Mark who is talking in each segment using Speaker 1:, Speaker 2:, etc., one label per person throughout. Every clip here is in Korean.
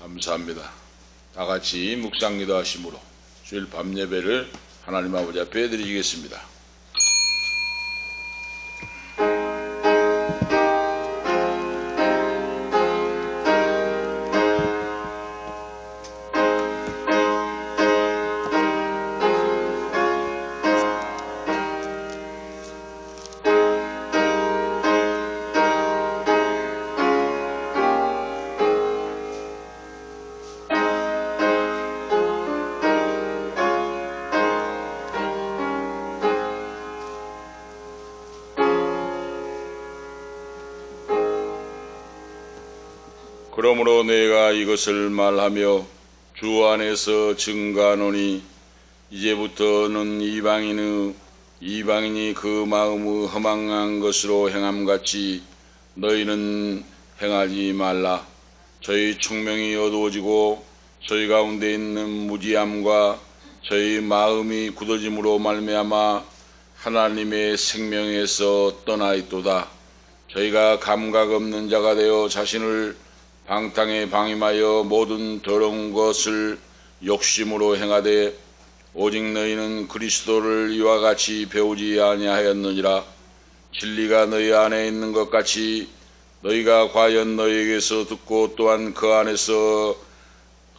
Speaker 1: 감사합니다. 다 같이 묵상기도 하심으로 주일 밤 예배를 하나님 아버지 앞에 드리겠습니다. 그러므로 내가 이것을 말하며 주 안에서 증거하노니 이제부터는 이방인이 그 마음의 허망한 것으로 행함같이 너희는 행하지 말라. 저희 총명이 어두워지고 저희 가운데 있는 무지함과 저희 마음이 굳어짐으로 말미암아 하나님의 생명에서 떠나 있도다. 저희가 감각 없는 자가 되어 자신을 방탕에 방임하여 모든 더러운 것을 욕심으로 행하되 오직 너희는 그리스도를 이와 같이 배우지 아니하였느니라. 진리가 너희 안에 있는 것 같이 너희가 과연 너희에게서 듣고 또한 그 안에서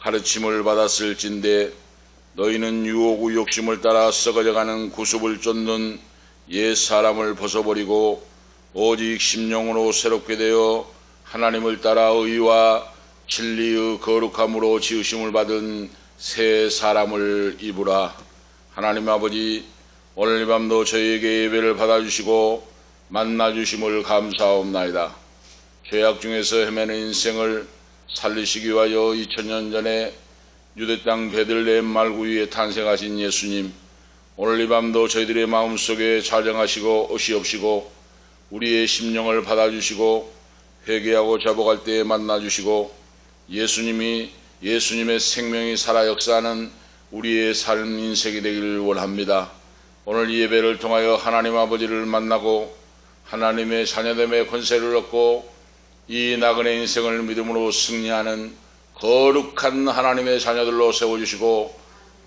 Speaker 1: 가르침을 받았을진데 너희는 유혹의 욕심을 따라 썩어져가는 구습을 쫓는 옛 사람을 벗어버리고 오직 심령으로 새롭게 되어 하나님을 따라 의와 진리의 거룩함으로 지으심을 받은 새 사람을 입으라. 하나님 아버지, 오늘 이 밤도 저희에게 예배를 받아주시고 만나주심을 감사옵나이다. 죄악 중에서 헤매는 인생을 살리시기 위하여 2000년 전에 유대 땅 베들레헴 말구 위에 탄생하신 예수님, 오늘 이 밤도 저희들의 마음속에 자정하시고 의시옵시고 우리의 심령을 받아주시고 회개하고 자복할 때에 만나주시고 예수님의 생명이 살아 역사하는 우리의 삶 인생이 되기를 원합니다. 오늘 이 예배를 통하여 하나님 아버지를 만나고 하나님의 자녀됨의 권세를 얻고 이 나그네 인생을 믿음으로 승리하는 거룩한 하나님의 자녀들로 세워주시고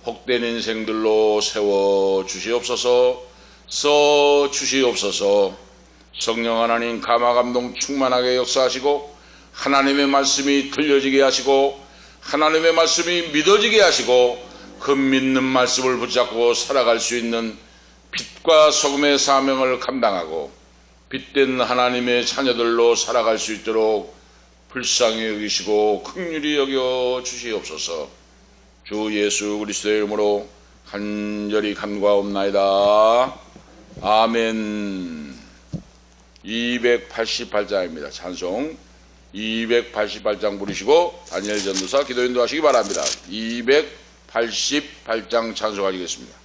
Speaker 1: 복된 인생들로 세워주시옵소서. 써주시옵소서. 성령 하나님 감화감동 충만하게 역사하시고 하나님의 말씀이 들려지게 하시고 하나님의 말씀이 믿어지게 하시고 그 믿는 말씀을 붙잡고 살아갈 수 있는 빛과 소금의 사명을 감당하고 빛된 하나님의 자녀들로 살아갈 수 있도록 불쌍히 여기시고 긍휼히 여겨 주시옵소서. 주 예수 그리스도의 이름으로 간절히 간구하옵나이다. 아멘. 288장입니다. 찬송 288장 부르시고 다니엘 전도사 기도 인도하시기 바랍니다. 288장 찬송하시겠습니다.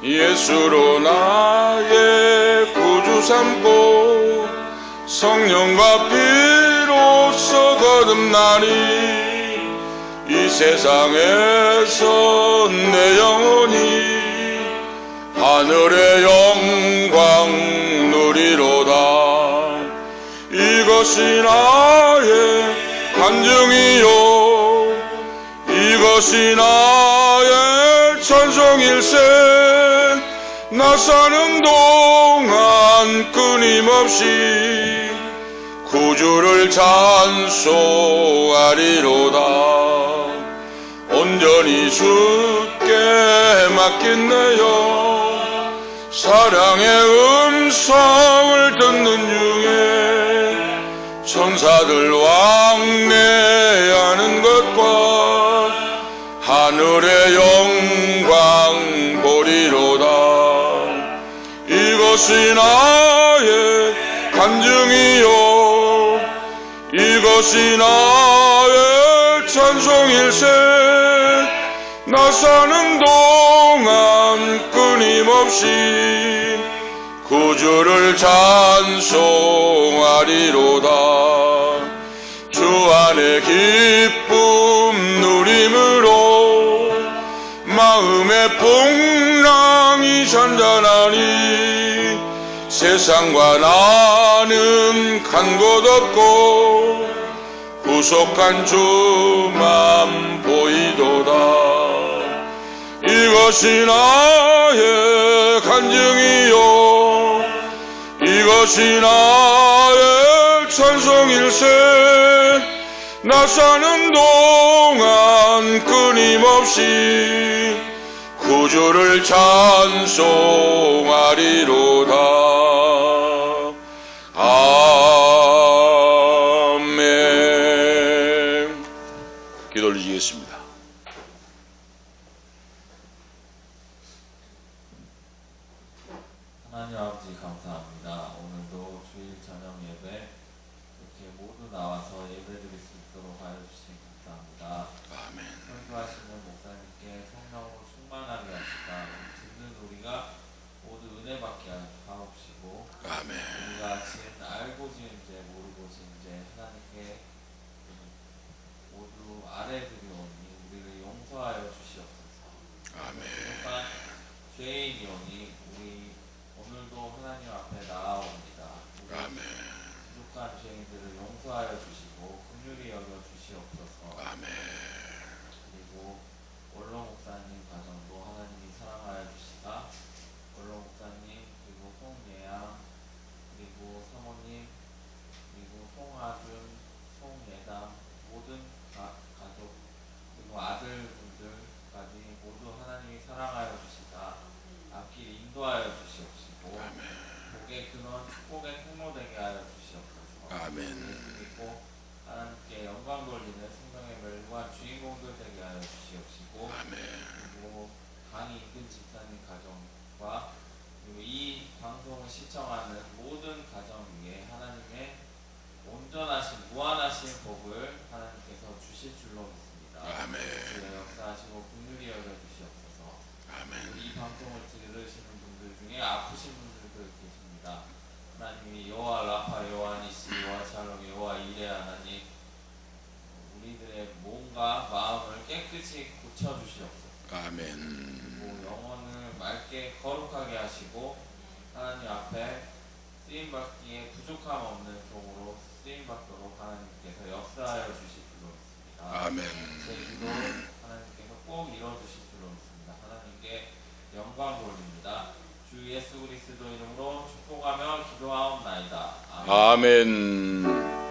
Speaker 1: 예수로 나의 구주 삼고 성령과 피로써 거듭나니 이 세상에서 내 영혼이 하늘의 영광 누리로다. 이것이 나의 간증이요 이것이 나의 찬송일세. 나 사는 동안 끊임없이 구주를 찬송하리로다. 온전히 주께 맡긴 내 영 사랑의 음성을 듣는 중에 천사들 왕래하는 것과 하늘의 영광 보리로다. 이것이 나의 간증이요 이것이 나의 찬송일세. 나 사는 동안 끊임없이 구주를 찬송하리로다. 주 안에 기쁨 누림으로 마음의 풍랑이 잔잔하니 세상과 나는 간 곳 없고 후속한 주만 보이도다. 이것이 나의 간증이요 이것이 나의 찬송일세. 나 사는 동안 끊임없이 구주를 찬송하리로다. 아멘. 기도 올리시겠습니다.
Speaker 2: 하나님 아버지 감사합니다. 오늘도 주일 저녁 예배 이렇게 모두 나와서 예배드릴 수 있도록 하여 주시니 감사합니다.
Speaker 1: 아멘.
Speaker 2: 설교하시는 목사님께 성령으로 충만하게 하시다. 듣는 우리가 모두 은혜 받게 하옵시고
Speaker 1: 아멘.
Speaker 2: 우리가 지은 알고 지은 죄 모르고 지은 죄 하나님께 모두 아뢰드리오니 우리를 용서하여 주시옵소서.
Speaker 1: 아멘.
Speaker 2: 부족한 죄인이오니 우리 오늘도 하나님 앞에 나아옵니다.
Speaker 1: 아멘.
Speaker 2: 부족한 죄인들을 용서하여 주시고 긍휼히 여겨 주시옵소서.
Speaker 1: 아멘.
Speaker 2: 그리고 원로 목사님 가정도 하나님이 사랑하여 주시다. 원로 목사님 그리고 송예양 그리고 사모님 그리고 송아준 송예담 모든 가족 그리고 아들분들까지 모두 하나님이 사랑하여 주시다. 앞길 인도하여 주시옵시고 복의 근원 축복의 통로 되게 하여 주시옵소서.
Speaker 1: 아멘.
Speaker 2: 그리고 하나님께 영광 돌리는 생명의 멸관 주인공들 되게 하여 주시옵시고 그리고 강의 인근 집사님 가정과 그리고 이 방송을 시청하는 모든 가정 위에 하나님의 온전하신 무한하신 복을 하나님께서 주실 줄로 믿습니다.
Speaker 1: 아멘.
Speaker 2: 주의 역사하시고 긍휼히 여겨 주시옵소서.
Speaker 1: 아멘.
Speaker 2: 이 방송을 들으시는 분들 중에 아프신 분들도 계십니다. 하나님이 여호와 라파 여호와 니시 여호와 샬롬 여호와 이레 하나님 우리들의 몸과 마음을 깨끗이 고쳐주시옵소서.
Speaker 1: 아멘.
Speaker 2: 그리고 영혼을 맑게 거룩하게 하시고 하나님 앞에 쓰임받기에 부족함 없는 종으로 쓰임받도록 하나님께서 역사하여 주실 줄로 믿습니다.
Speaker 1: 아멘.
Speaker 2: 제 기도 하나님께서 꼭 이뤄주실 줄로 믿습니다. 하나님께 영광 돌립니다. 주 예수 그리스도 이름으로 축복하며 기도하옵나이다. 아멘.
Speaker 1: 아멘.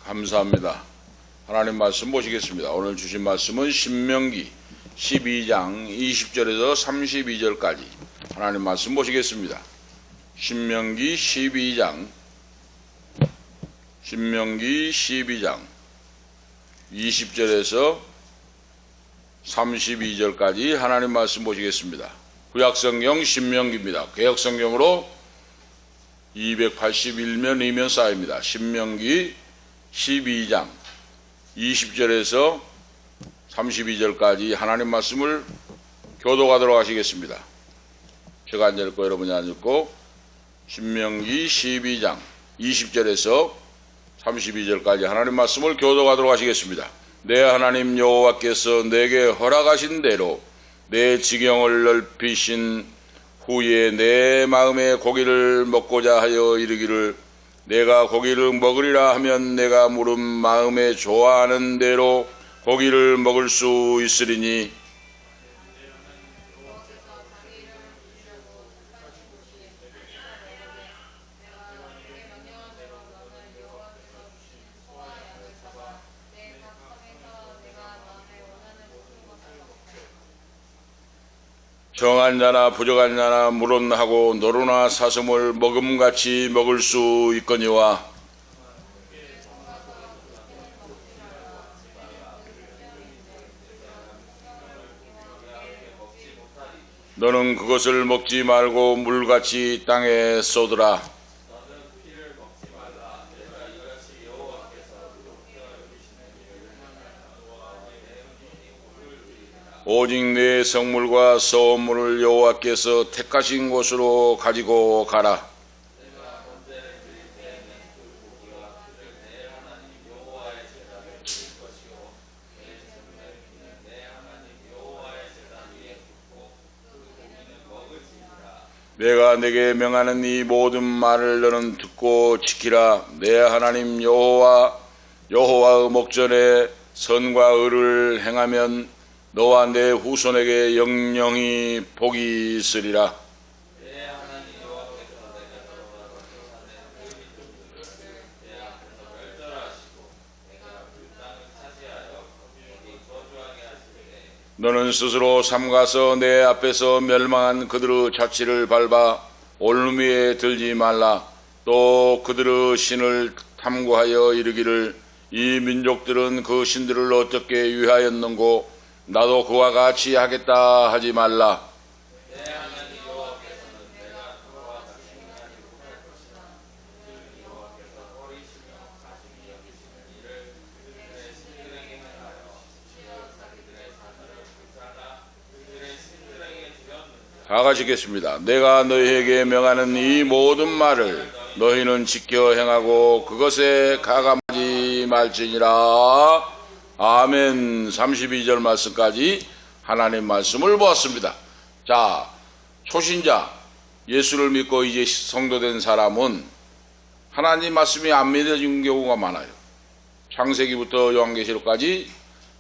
Speaker 1: 감사합니다. 하나님 말씀 보시겠습니다. 오늘 주신 말씀은 신명기 12장 20절에서 32절까지 하나님 말씀 보시겠습니다. 신명기 12장 20절에서 32절까지 하나님 말씀 보시겠습니다. 구약성경 신명기입니다. 개혁성경으로 281면이면 쌓입니다. 신명기 12장 20절에서 32절까지 하나님 말씀을 교독하도록 하시겠습니다. 제가 앉아있고 여러분이 앉아있고 신명기 12장 20절에서 32절까지 하나님 말씀을 교독하도록 하시겠습니다. 내 하나님 여호와께서 내게 허락하신 대로 내 지경을 넓히신 후에 내 마음에 고기를 먹고자 하여 이르기를 내가 고기를 먹으리라 하면 내가 물은 마음에 좋아하는 대로 고기를 먹을 수 있으리니 정한 자나 부족한 자나 물론하고 노루나 사슴을 먹음같이 먹을 수 있거니와 너는 그것을 먹지 말고 물같이 땅에 쏟으라.
Speaker 2: 너는 피를 먹지 말라. 내가 이같이 여호와께서 그렇게 여기시는 일을 행하면 너와 내 은인이 물을 드리리라.
Speaker 1: 오직 내 성물과 소물을 여호와께서 택하신 곳으로 가지고 가라.
Speaker 2: 내가 번제를 드릴 때에는 그 고기와 피를 내 하나님 여호와의 제단에 드릴 것이요 내 제물의 피는 내 하나님 여호와의 제단 위에 붓고 그 고기는 먹을지니라.
Speaker 1: 내가 네게 명하는 이 모든 말을 너는 듣고 지키라. 내 하나님 여호와의 목전에 선과 의를 행하면 너와 내 후손에게 영영히 복이 있으리라.
Speaker 2: 내 하나님 여호와께서 내가 들어가 건조하는 그 민족들을 내 앞에서 멸절하시고 내가 그 땅을 차지하여 거기 거주하게 하시되
Speaker 1: 너는 스스로 삼가서 내 앞에서 멸망한 그들의 자취를 밟아 올름 위에 들지 말라. 또 그들의 신을 탐구하여 이르기를 이 민족들은 그 신들을 어떻게 위하였는고 나도 그와 같이 하겠다 하지 말라.
Speaker 2: 내 하나님 여호와께서는 내가 그와 같이 행하지 못할 것이나 그들 여호와께서 버리시며 가증히 여기시는 일을 그들의 신들에게 행하여 주여 자기들의 자녀를 불살라 그들의 신들에게 주었느니라.
Speaker 1: 다 가시겠습니다. 내가 너희에게 명하는 이 모든 말을 너희는 지켜 행하고 그것에 가감하지 말지니라. 아멘. 32절 말씀까지 하나님 말씀을 보았습니다. 자, 초신자, 예수를 믿고 이제 성도된 사람은 하나님 말씀이 안 믿어진 경우가 많아요. 창세기부터 요한계시록까지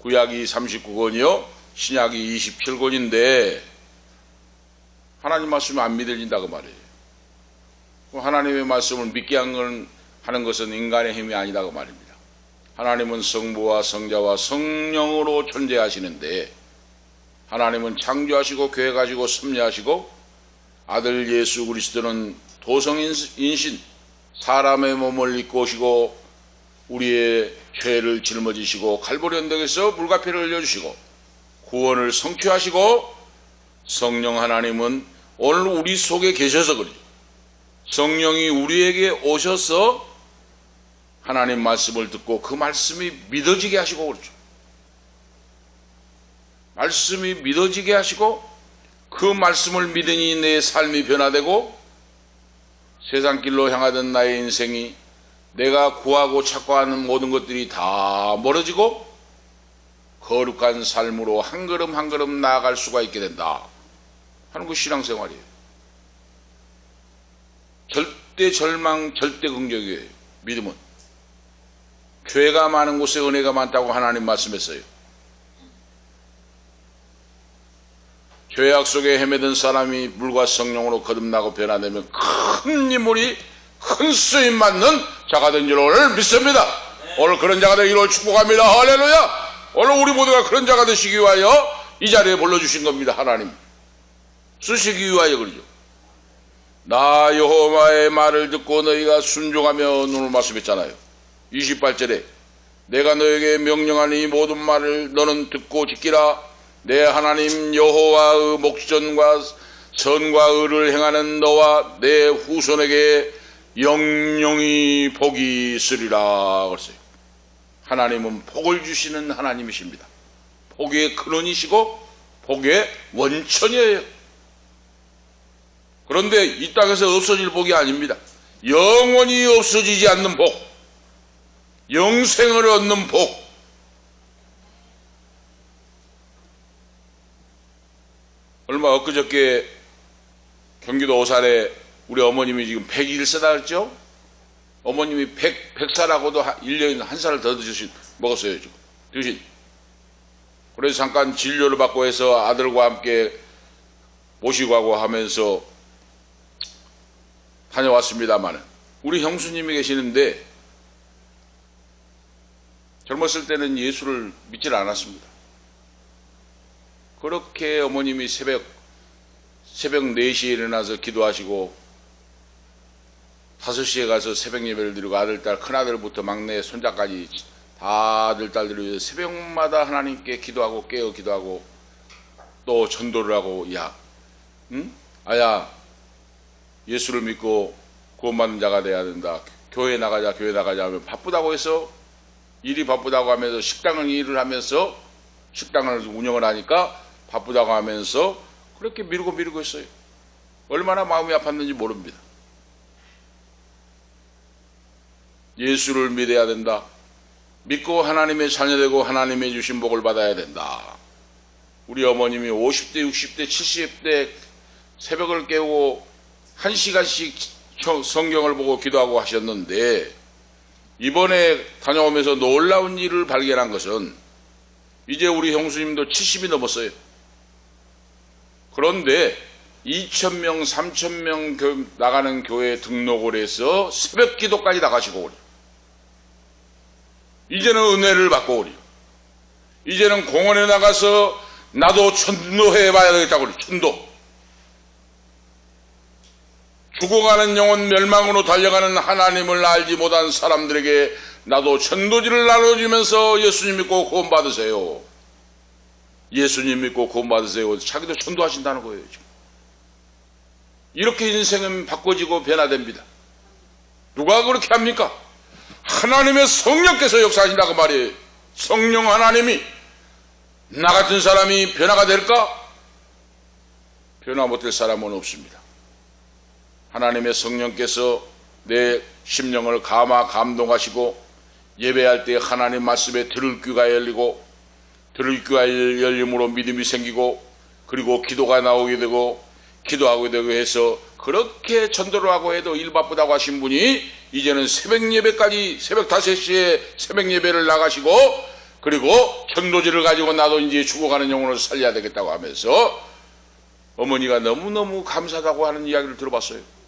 Speaker 1: 구약이 39권이요 신약이 27권인데 하나님 말씀이 안 믿어진다고 말이에요. 하나님의 말씀을 믿게 하는 것은 인간의 힘이 아니다고 말입니다. 하나님은 성부와 성자와 성령으로 존재하시는데 하나님은 창조하시고 계획하시고 섭리하시고 아들 예수 그리스도는 도성인신 사람의 몸을 입고 오시고 우리의 죄를 짊어지시고 갈보리 언덕에서 물가피를 흘려주시고 구원을 성취하시고 성령 하나님은 오늘 우리 속에 계셔서 그러죠. 성령이 우리에게 오셔서 하나님 말씀을 듣고 그 말씀이 믿어지게 하시고 그렇죠. 말씀이 믿어지게 하시고 그 말씀을 믿으니 내 삶이 변화되고 세상 길로 향하던 나의 인생이 내가 구하고 찾고 하는 모든 것들이 다 멀어지고 거룩한 삶으로 한 걸음 한 걸음 나아갈 수가 있게 된다 하는 그 신앙생활이에요. 절대 절망, 절대 긍정이에요. 믿음은. 죄가 많은 곳에 은혜가 많다고 하나님 말씀했어요. 죄악 속에 헤매던 사람이 물과 성령으로 거듭나고 변화되면 큰 인물이 큰 쓰임 받는 자가 된 줄 오늘 믿습니다. 오늘 그런 자가 되기를 축복합니다. 할렐루야. 오늘 우리 모두가 그런 자가 되시기 위하여 이 자리에 불러주신 겁니다. 하나님 쓰시기 위하여 그러죠. 나 여호와의 말을 듣고 너희가 순종하며 오늘 말씀했잖아요. 28절에 내가 너에게 명령한 이 모든 말을 너는 듣고 지키라. 내 하나님 여호와의 목전과 선과 의를 행하는 너와 내 후손에게 영영히 복이 있으리라 그랬어요. 하나님은 복을 주시는 하나님이십니다. 복의 근원이시고 복의 원천이에요. 그런데 이 땅에서 없어질 복이 아닙니다. 영원히 없어지지 않는 복, 영생을 얻는 복. 얼마 엊그저께 경기도 오산에 우리 어머님이 지금 101세다 그랬죠? 어머님이 100살하고도 1년 한 살을 더 먹었어요. 지금 드신. 그래서 잠깐 진료를 받고 해서 아들과 함께 모시고 하고 하면서 다녀왔습니다만 우리 형수님이 계시는데 젊었을 때는 예수를 믿질 않았습니다. 그렇게 어머님이 새벽 4시에 일어나서 기도하시고 5시에 가서 새벽 예배를 드리고 아들딸 큰아들부터 막내 손자까지 다 아들딸들을 위해서 새벽마다 하나님께 기도하고 깨어 기도하고 또 전도를 하고 응? 아야, 예수를 믿고 구원받는 자가 돼야 된다. 교회 나가자 하면 바쁘다고 해서, 일이 바쁘다고 하면서 식당을 일을 하면서 식당을 운영을 하니까 바쁘다고 하면서 그렇게 미루고 있어요. 얼마나 마음이 아팠는지 모릅니다. 예수를 믿어야 된다. 믿고 하나님의 자녀되고 하나님의 주신 복을 받아야 된다. 우리 어머님이 50대, 60대, 70대 새벽을 깨우고 1시간씩 성경을 보고 기도하고 하셨는데, 이번에 다녀오면서 놀라운 일을 발견한 것은 이제 우리 형수님도 70이 넘었어요. 그런데 2,000명, 3,000명 나가는 교회에 등록을 해서 새벽 기도까지 나가시고 그래요. 이제는 은혜를 받고 그래요. 이제는 공원에 나가서 나도 전도해 봐야 되겠다고 그래요. 전도. 죽어가는 영혼 멸망으로 달려가는 하나님을 알지 못한 사람들에게 나도 전도지를 나눠주면서 예수님 믿고 구원 받으세요. 예수님 믿고 구원 받으세요. 자기도 전도하신다는 거예요. 지금. 이렇게 인생은 바꿔지고 변화됩니다. 누가 그렇게 합니까? 하나님의 성령께서 역사하신다고 말이에요. 성령 하나님이. 나 같은 사람이 변화가 될까? 변화 못될 사람은 없습니다. 하나님의 성령께서 내 심령을 감동하시고, 예배할 때 하나님 말씀에 들을 귀가 열리고, 들을 귀가 열림으로 믿음이 생기고, 그리고 기도가 나오게 되고 기도하게 되고 해서, 그렇게 전도를 하고 해도 일 바쁘다고 하신 분이 이제는 새벽 예배까지, 새벽 5시에 새벽 예배를 나가시고, 그리고 전도지를 가지고 나도 이제 죽어가는 영혼을 살려야 되겠다고 하면서 어머니가 너무너무 감사하다고 하는 이야기를 들어봤어요.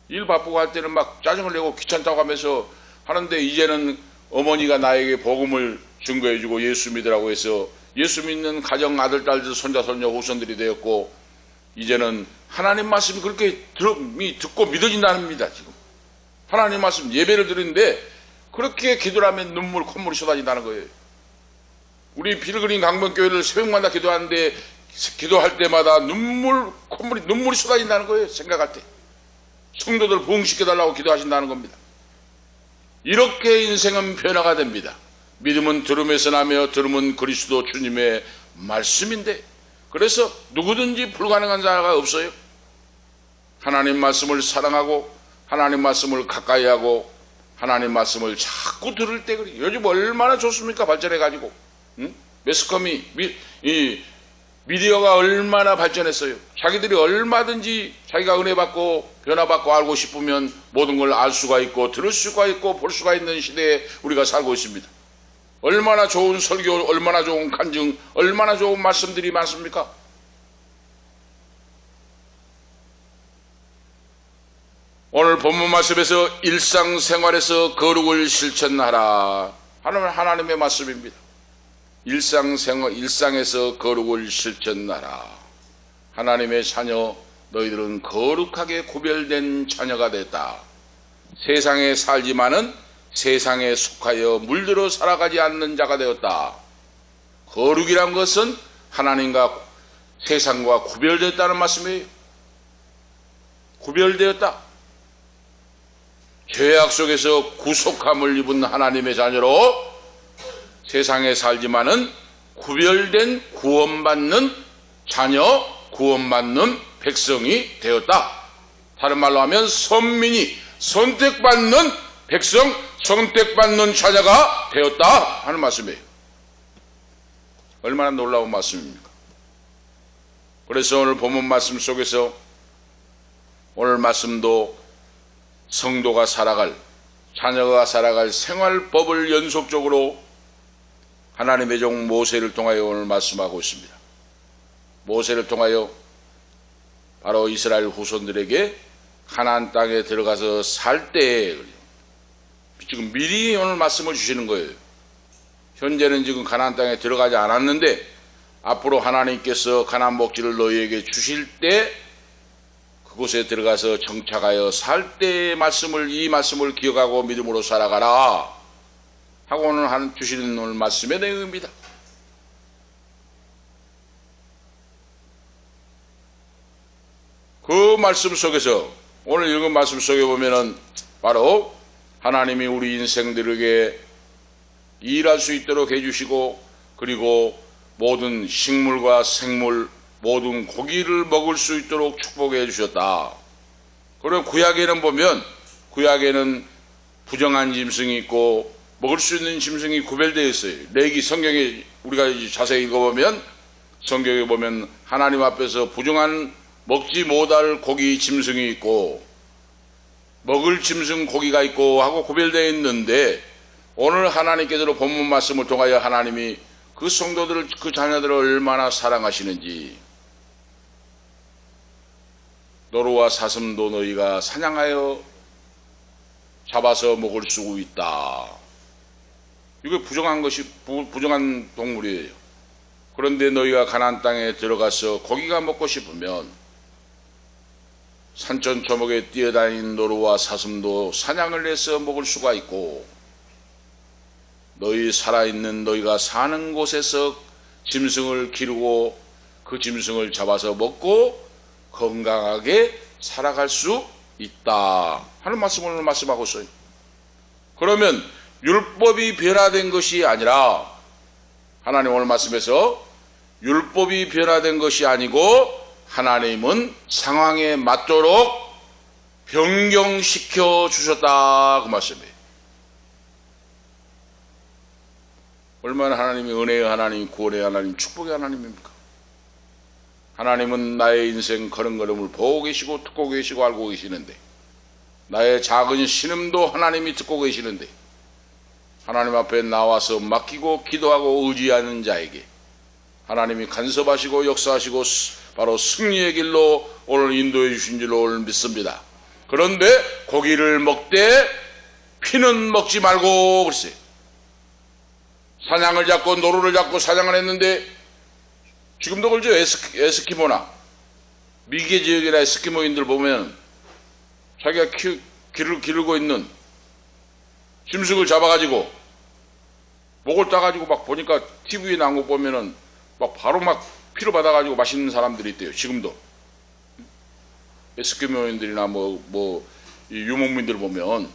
Speaker 1: 일 바쁘고 할 때는 막 짜증을 내고 귀찮다고 하면서 하는데, 이제는 어머니가 나에게 복음을 증거해주고 예수 믿으라고 해서 예수 믿는 가정, 아들, 딸들, 손자, 손녀, 후손들이 되었고, 이제는 하나님 말씀이 그렇게 듣고 믿어진다는 겁니다. 지금 하나님 말씀 예배를 드리는데 그렇게 기도를 하면 콧물이 쏟아진다는 거예요. 우리 빌그린 강변교회를 새벽마다 기도하는데, 기도할 때마다 눈물이 쏟아진다는 거예요. 생각할 때 성도들 부흥시켜달라고 기도하신다는 겁니다. 이렇게 인생은 변화가 됩니다. 믿음은 들음에서 나며 들음은 그리스도 주님의 말씀인데, 그래서 누구든지 불가능한 자가 없어요. 하나님 말씀을 사랑하고 하나님 말씀을 가까이 하고 하나님 말씀을 자꾸 들을 때 그래요. 요즘 얼마나 좋습니까? 발전해가지고, 응? 매스컴이, 미디어가 얼마나 발전했어요. 자기들이 얼마든지 자기가 은혜 받고 변화 받고 알고 싶으면 모든 걸 알 수가 있고 들을 수가 있고 볼 수가 있는 시대에 우리가 살고 있습니다. 얼마나 좋은 설교, 얼마나 좋은 간증, 얼마나 좋은 말씀들이 많습니까? 오늘 본문 말씀에서 일상생활에서 거룩을 실천하라 하는 하나님의 말씀입니다. 일상에서 거룩을 실천하라. 하나님의 자녀, 너희들은 거룩하게 구별된 자녀가 됐다. 세상에 살지만은 세상에 속하여 물들어 살아가지 않는 자가 되었다. 거룩이란 것은 하나님과 세상과 구별되었다는 말씀이에요. 구별되었다. 죄악 속에서 구속함을 입은 하나님의 자녀로 세상에 살지만은 구별된 구원받는 자녀, 구원받는 백성이 되었다. 다른 말로 하면 선민이, 선택받는 백성, 선택받는 자녀가 되었다 하는 말씀이에요. 얼마나 놀라운 말씀입니까? 그래서 오늘 본문 말씀 속에서 오늘 말씀도 성도가 살아갈, 자녀가 살아갈 생활법을 연속적으로 하나님의 종 모세를 통하여 오늘 말씀하고 있습니다. 모세를 통하여 바로 이스라엘 후손들에게 가나안 땅에 들어가서 살 때 지금 미리 오늘 말씀을 주시는 거예요. 현재는 지금 가나안 땅에 들어가지 않았는데 앞으로 하나님께서 가나안 복지를 너희에게 주실 때 그곳에 들어가서 정착하여 살 때의 말씀을, 이 말씀을 기억하고 믿음으로 살아가라 하고 오늘 주시는 오늘 말씀의 내용입니다. 그 말씀 속에서 오늘 읽은 말씀 속에 보면은 바로 하나님이 우리 인생들에게 일할 수 있도록 해주시고, 그리고 모든 식물과 생물, 모든 고기를 먹을 수 있도록 축복해 주셨다. 그리고 구약에는 보면, 구약에는 부정한 짐승이 있고 먹을 수 있는 짐승이 구별되어 있어요. 레기 성경에 우리가 자세히 읽어보면, 성경에 보면 하나님 앞에서 부정한 먹지 못할 고기 짐승이 있고 먹을 짐승 고기가 있고 하고 구별되어 있는데, 오늘 하나님께서 본문 말씀을 통하여 하나님이 그 성도들을, 그 자녀들을 얼마나 사랑하시는지, 노루와 사슴도 너희가 사냥하여 잡아서 먹을 수 있다. 이게 부정한 것이, 부정한 동물이에요. 그런데 너희가 가나안 땅에 들어가서 고기가 먹고 싶으면 산천초목에 뛰어다니는 노루와 사슴도 사냥을 해서 먹을 수가 있고, 너희 살아있는 너희가 사는 곳에서 짐승을 기르고 그 짐승을 잡아서 먹고 건강하게 살아갈 수 있다 하는 말씀을 오늘 말씀하고 있어요. 그러면 율법이 변화된 것이 아니라, 하나님 오늘 말씀에서 율법이 변화된 것이 아니고 하나님은 상황에 맞도록 변경시켜 주셨다, 그 말씀이에요. 얼마나 하나님이 은혜의 하나님, 구원의 하나님, 축복의 하나님입니까? 하나님은 나의 인생 걸음걸음을 보고 계시고 듣고 계시고 알고 계시는데, 나의 작은 신음도 하나님이 듣고 계시는데, 하나님 앞에 나와서 맡기고 기도하고 의지하는 자에게 하나님이 간섭하시고 역사하시고 바로 승리의 길로 오늘 인도해 주신 줄로 오늘 믿습니다. 그런데 고기를 먹되 피는 먹지 말고 그랬어요. 사냥을 잡고 노루를 잡고 사냥을 했는데, 지금도 그렇죠. 에스키모나 미개 지역이나 에스키모인들 보면 자기가 기르고 있는 짐승을 잡아가지고 목을 따가지고 막 보니까 TV에 나온 거 보면은 막 바로 막 피로 받아가지고 맛있는 사람들이 있대요. 지금도 에스키모인들이나 이 유목민들 보면.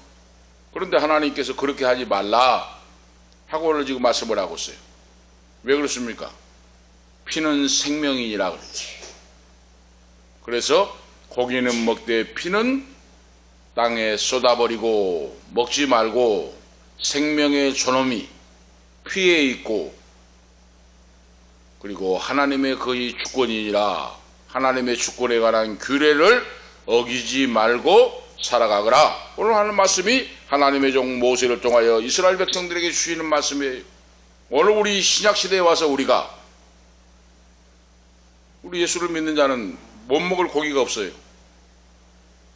Speaker 1: 그런데 하나님께서 그렇게 하지 말라 하고 오늘 지금 말씀을 하고 있어요. 왜 그렇습니까? 피는 생명이니라 그랬지. 그래서 고기는 먹되 피는 땅에 쏟아버리고 먹지 말고, 생명의 존엄이 피에 있고, 그리고 하나님의 거의 주권이니라, 하나님의 주권에 관한 규례를 어기지 말고 살아가거라. 오늘 하는 말씀이 하나님의 종 모세를 통하여 이스라엘 백성들에게 주시는 말씀이에요. 오늘 우리 신약시대에 와서 우리 예수를 믿는 자는 못 먹을 고기가 없어요.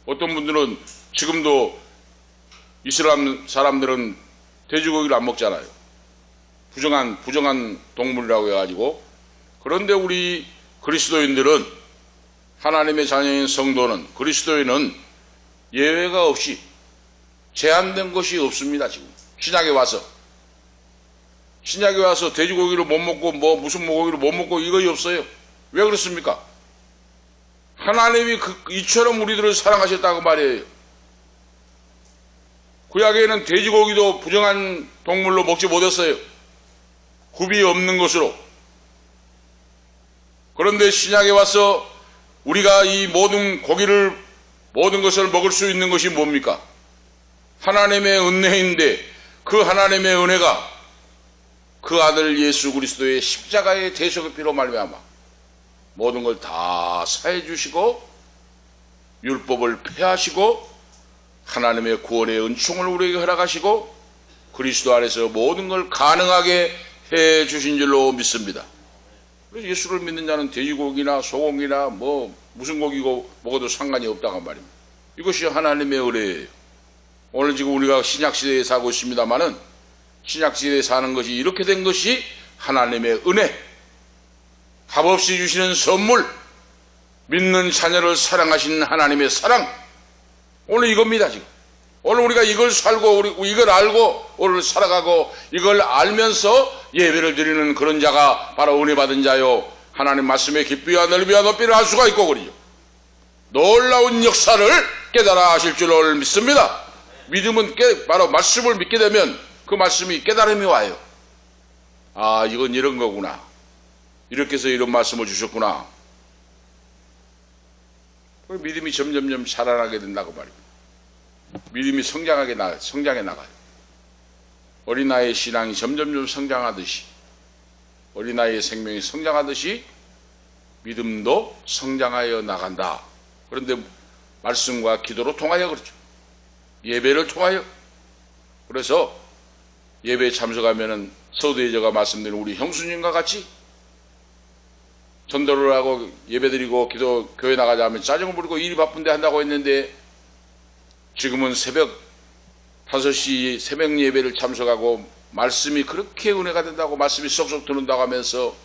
Speaker 1: 어떤 분들은 지금도 이슬람 사람들은 돼지고기를 안 먹잖아요. 부정한 동물이라고 해가지고. 그런데 우리 그리스도인들은, 하나님의 자녀인 성도는, 그리스도인은 예외가 없이 제한된 것이 없습니다. 지금 신약에 와서 돼지고기를 못 먹고 무슨 고기를 못 먹고 이거 없어요. 왜 그렇습니까? 하나님이 이처럼 우리들을 사랑하셨다고 말이에요. 구약에는 돼지고기도 부정한 동물로 먹지 못했어요. 굽이 없는 것으로. 그런데 신약에 와서 우리가 이 모든 것을 먹을 수 있는 것이 뭡니까? 하나님의 은혜인데, 그 하나님의 은혜가 그 아들 예수 그리스도의 십자가의 대속의 피로 말미암아 모든 걸 다 사해 주시고, 율법을 폐하시고, 하나님의 구원의 은총을 우리에게 허락하시고, 그리스도 안에서 모든 걸 가능하게 해 주신 줄로 믿습니다. 그래서 예수를 믿는 자는 돼지고기나 소고기나 무슨 고기고 먹어도 상관이 없다고 말입니다. 이것이 하나님의 은혜예요. 오늘 지금 우리가 신약시대에 살고 있습니다마는, 신약시대에 사는 것이 이렇게 된 것이 하나님의 은혜, 값없이 주시는 선물, 믿는 자녀를 사랑하시는 하나님의 사랑, 오늘 이겁니다. 지금 오늘 우리가 이걸 살고 이걸 알고 오늘 살아가고, 이걸 알면서 예배를 드리는 그런 자가 바로 은혜 받은 자요, 하나님 말씀의 깊이와 넓이와 높이를 알 수가 있고 그러죠. 놀라운 역사를 깨달아 하실 줄을 믿습니다. 믿음은 바로 말씀을 믿게 되면 그 말씀이 깨달음이 와요. 아, 이건 이런 거구나. 이렇게 해서 이런 말씀을 주셨구나. 믿음이 점점점 살아나게 된다고 말입니다. 믿음이 성장해 나가요. 어린아이의 신앙이 점점점 성장하듯이, 어린아이의 생명이 성장하듯이 믿음도 성장하여 나간다. 그런데 말씀과 기도로 통하여 그렇죠. 예배를 통하여. 그래서 예배에 참석하면은 서두에저가 말씀드린 우리 형수님과 같이 전도를 하고 예배드리고 교회 나가자 하면 짜증을 부리고 일이 바쁜데 한다고 했는데, 지금은 새벽 5시 새벽 예배를 참석하고 말씀이 그렇게 은혜가 된다고, 말씀이 쏙쏙 들어온다고 하면서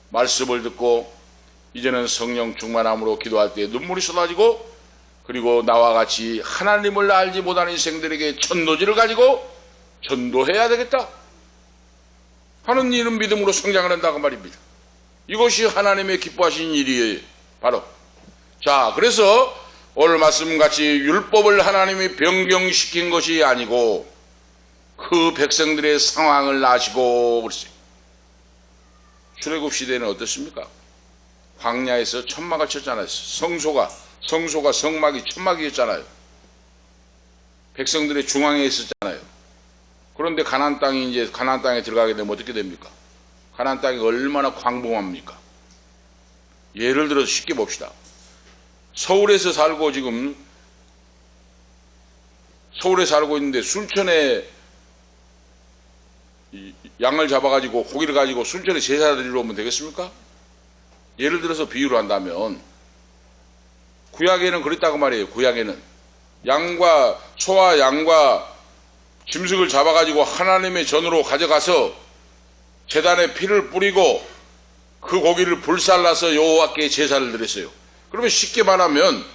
Speaker 1: 말씀을 듣고 이제는 성령 충만함으로 기도할 때 눈물이 쏟아지고, 그리고 나와 같이 하나님을 알지 못하는 인생들에게 전도지를 가지고 전도해야 되겠다 하는 이런 믿음으로 성장을 한다고 말입니다. 이것이 하나님의 기뻐하신 일이에요. 바로. 자, 그래서 오늘 말씀같이 율법을 하나님이 변경시킨 것이 아니고 그 백성들의 상황을 아시고 그랬어요. 출애굽 시대는 어떻습니까? 광야에서 천막을 쳤잖아요. 성소가 성막이 천막이었잖아요. 백성들의 중앙에 있었잖아요. 그런데 가나안 땅에 들어가게 되면 어떻게 됩니까? 가나안 땅이 얼마나 광범합니까? 예를 들어서 쉽게 봅시다. 서울에서 살고 지금 서울에 살고 있는데 순천에 양을 잡아가지고 고기를 가지고 순천에 제사 드리러 오면 되겠습니까? 예를 들어서 비유를 한다면 구약에는 그랬다고 말이에요. 구약에는 소와 양과 짐승을 잡아가지고 하나님의 전으로 가져가서 제단에 피를 뿌리고 그 고기를 불살라서 여호와께 제사를 드렸어요. 그러면 쉽게 말하면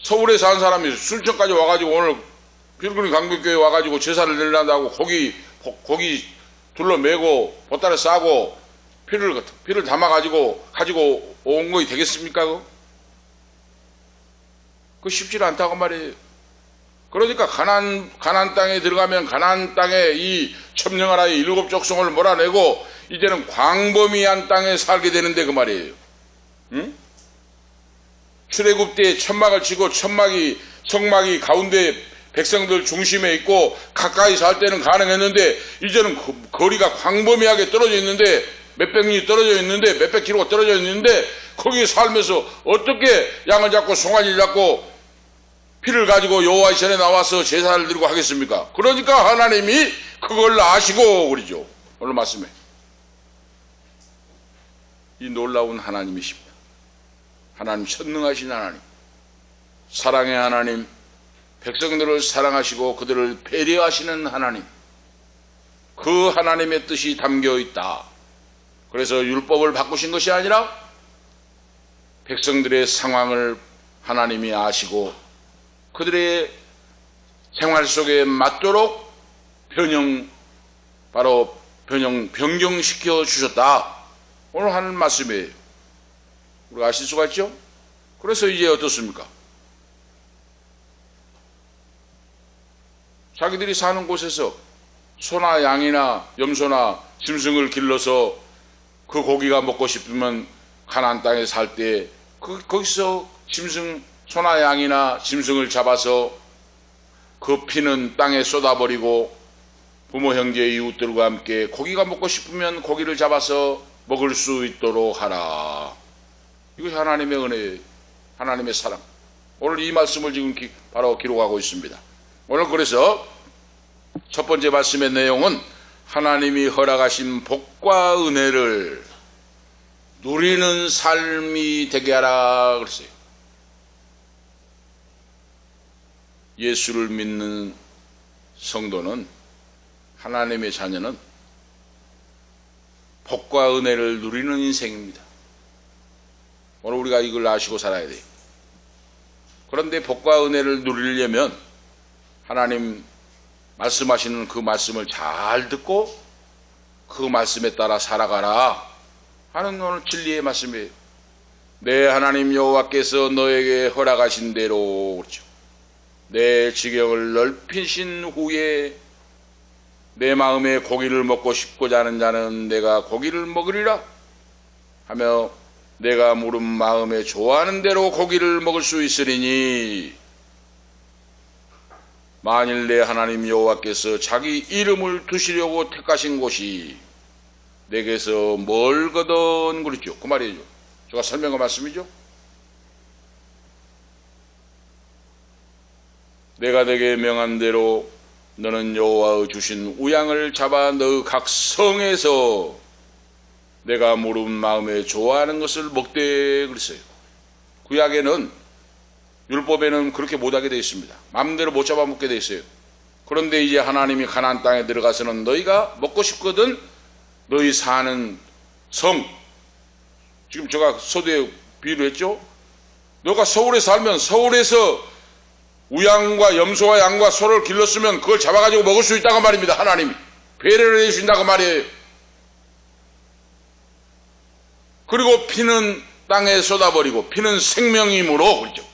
Speaker 1: 서울에 사는 사람이 순천까지 와가지고 오늘 필그림 강변교회 와가지고 제사를 드리려고 고기 둘러매고 보따리 싸고 피를 담아가지고 가지고 온 것이 되겠습니까? 그거 쉽지 않다고 말이에요. 그러니까 가나안 땅에 들어가면 가나안 땅에 이 첨령하라의 7 족속을 몰아내고 이제는 광범위한 땅에 살게 되는데 그 말이에요. 응? 출애굽 때 천막을 치고 성막이 가운데 백성들 중심에 있고 가까이 살 때는 가능했는데 이제는 거리가 광범위하게 떨어져 있는데 몇백 리 떨어져 있는데 몇백 킬로가 떨어져 있는데 거기 살면서 어떻게 양을 잡고 송아지를 잡고 피를 가지고 여호와의 전에 나와서 제사를 드리고 하겠습니까? 그러니까 하나님이 그걸 아시고 그러죠. 오늘 말씀에 이 놀라운 하나님이십니다. 하나님 전능하신 하나님, 사랑의 하나님, 백성들을 사랑하시고 그들을 배려하시는 하나님, 그 하나님의 뜻이 담겨 있다. 그래서 율법을 바꾸신 것이 아니라 백성들의 상황을 하나님이 아시고 그들의 생활 속에 맞도록 변경시켜 주셨다. 오늘 하는 말씀이에요. 우리가 아실 수가 있죠? 그래서 이제 어떻습니까? 자기들이 사는 곳에서 소나 양이나 염소나 짐승을 길러서 그 고기가 먹고 싶으면 가나안 땅에 살 때 거기서 소나 양이나 짐승을 잡아서 그 피는 땅에 쏟아버리고 부모 형제 이웃들과 함께 고기가 먹고 싶으면 고기를 잡아서 먹을 수 있도록 하라. 이것이 하나님의 은혜예요. 하나님의 사랑. 오늘 이 말씀을 지금 바로 기록하고 있습니다. 오늘 그래서 첫 번째 말씀의 내용은 하나님이 허락하신 복과 은혜를 누리는 삶이 되게 하라 그랬어요. 예수를 믿는 성도는, 하나님의 자녀는 복과 은혜를 누리는 인생입니다. 오늘 우리가 이걸 아시고 살아야 돼요. 그런데 복과 은혜를 누리려면 하나님 말씀하시는 그 말씀을 잘 듣고 그 말씀에 따라 살아가라 하는 오늘 진리의 말씀이에요. 내 하나님 여호와께서 너에게 허락하신 대로 그렇죠. 내 지경을 넓히신 후에 내 마음에 고기를 먹고 싶고자 하는 자는 내가 고기를 먹으리라 하며 내가 물은 마음에 좋아하는 대로 고기를 먹을 수 있으리니 만일 내 하나님 여호와께서 자기 이름을 두시려고 택하신 곳이 내게서 멀거든 그랬죠. 그 말이죠. 제가 설명한 말씀이죠. 내가 내게 명한 대로 너는 여호와의 주신 우양을 잡아 너 각 성에서 내가 물은 마음에 좋아하는 것을 먹되 그랬어요. 구약에는 율법에는 그렇게 못하게 되어 있습니다. 마음대로 못 잡아먹게 되어 있어요. 그런데 이제 하나님이 가나안 땅에 들어가서는 너희가 먹고 싶거든 너희 사는 성, 지금 제가 서두에 비유를 했죠. 너가 서울에 살면 서울에서 우양과 염소와 양과 소를 길렀으면 그걸 잡아가지고 먹을 수 있다고 말입니다. 하나님이 배려를 해주신다고 말이에요. 그리고 피는 땅에 쏟아버리고 피는 생명이므로 그렇죠.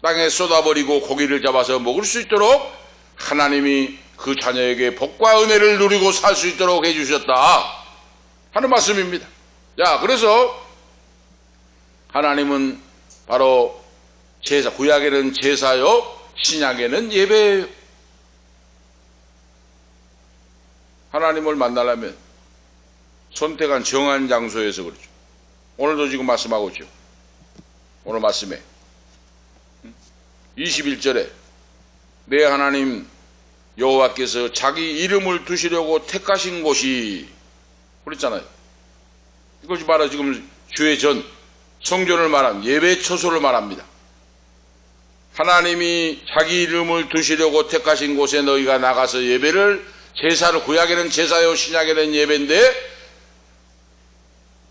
Speaker 1: 땅에 쏟아버리고 고기를 잡아서 먹을 수 있도록 하나님이 그 자녀에게 복과 은혜를 누리고 살 수 있도록 해주셨다 하는 말씀입니다. 자, 그래서 하나님은 바로 제사, 구약에는 제사요, 신약에는 예배예요. 하나님을 만나려면 선택한 정한 장소에서 그렇죠. 오늘도 지금 말씀하고 있죠. 오늘 말씀에 21절에 내 하나님 여호와께서 자기 이름을 두시려고 택하신 곳이 그랬잖아요. 이것이 바로 지금 주의 전 성전을 말한 예배 처소를 말합니다. 하나님이 자기 이름을 두시려고 택하신 곳에 너희가 나가서 예배를 제사를 구약에는 제사요 신약에는 예배인데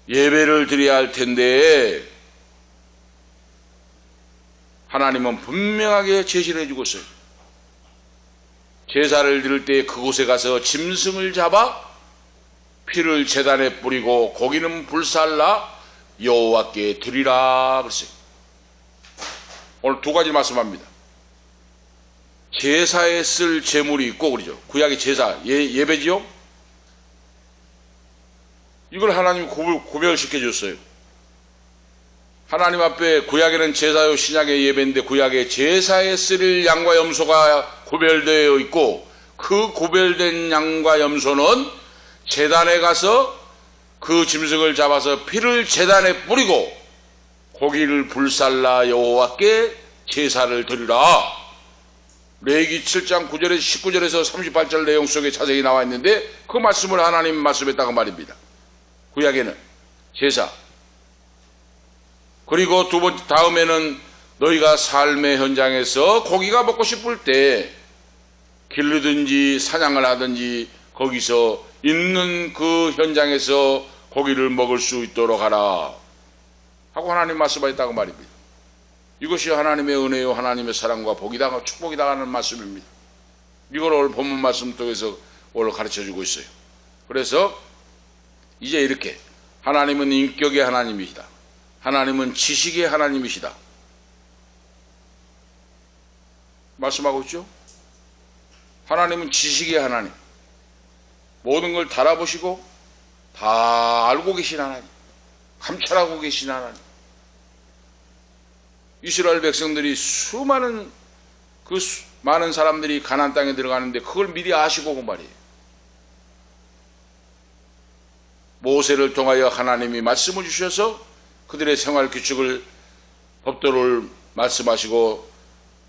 Speaker 1: 예배를 드려야 할 텐데 하나님은 분명하게 제시를 해주고 있어요. 제사를 드릴 때 그곳에 가서 짐승을 잡아 피를 제단에 뿌리고 고기는 불살라 여호와께 드리라 그랬어요. 오늘 두 가지 말씀합니다. 제사에 쓸 제물이 있고 그러죠. 구약의 제사 예배지요. 이걸 하나님이 구별시켜 줬어요. 하나님 앞에 구약에는 제사요 신약의 예배인데 구약의 제사에 쓸 양과 염소가 구별되어 있고 그 구별된 양과 염소는 제단에 가서 그 짐승을 잡아서 피를 제단에 뿌리고 고기를 불살라 여호와께 제사를 드리라. 레위기 7장 9절에서 19절에서 38절 내용 속에 자세히 나와 있는데 그 말씀을 하나님 말씀했다고 말입니다. 구약에는 제사, 그리고 두 번째 다음에는 너희가 삶의 현장에서 고기가 먹고 싶을 때 길르든지 사냥을 하든지 거기서 있는 그 현장에서 고기를 먹을 수 있도록 하라 하고 하나님 말씀하셨다고 말입니다. 이것이 하나님의 은혜요 하나님의 사랑과 복이다 축복이다 하는 말씀입니다. 이걸 오늘 본문 말씀 통해서 오늘 가르쳐주고 있어요. 그래서 이제 이렇게 하나님은 인격의 하나님이시다. 하나님은 지식의 하나님이시다. 말씀하고 있죠? 하나님은 지식의 하나님. 모든 걸 다 알아보시고 다 알고 계신 하나님. 감찰하고 계신 하나님. 이스라엘 백성들이 수많은 많은 사람들이 가나안 땅에 들어가는데 그걸 미리 아시고 그 말이에요. 모세를 통하여 하나님이 말씀을 주셔서 그들의 생활 규칙을 법도를 말씀하시고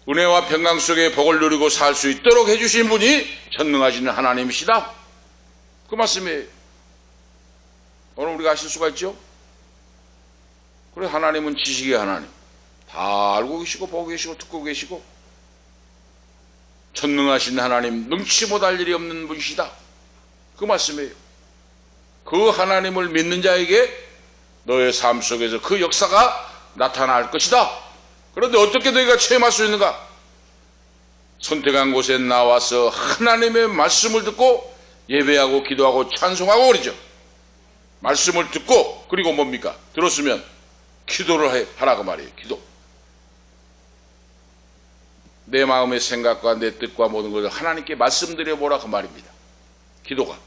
Speaker 1: 은혜와 평강 속에 복을 누리고 살 수 있도록 해주신 분이 전능하시는 하나님이시다. 그 말씀이에요. 오늘 우리가 아실 수가 있죠? 그래 하나님은 지식의 하나님. 다 알고 계시고 보고 계시고 듣고 계시고 전능하신 하나님, 능치 못할 일이 없는 분이시다. 그 말씀이에요. 그 하나님을 믿는 자에게 너의 삶 속에서 그 역사가 나타날 것이다. 그런데 어떻게 너희가 체험할 수 있는가? 선택한 곳에 나와서 하나님의 말씀을 듣고 예배하고 기도하고 찬송하고 그러죠. 말씀을 듣고 그리고 뭡니까? 들었으면 기도를 하라고 말이에요. 기도. 내 마음의 생각과 내 뜻과 모든 것을 하나님께 말씀드려보라 그 말입니다. 기도가.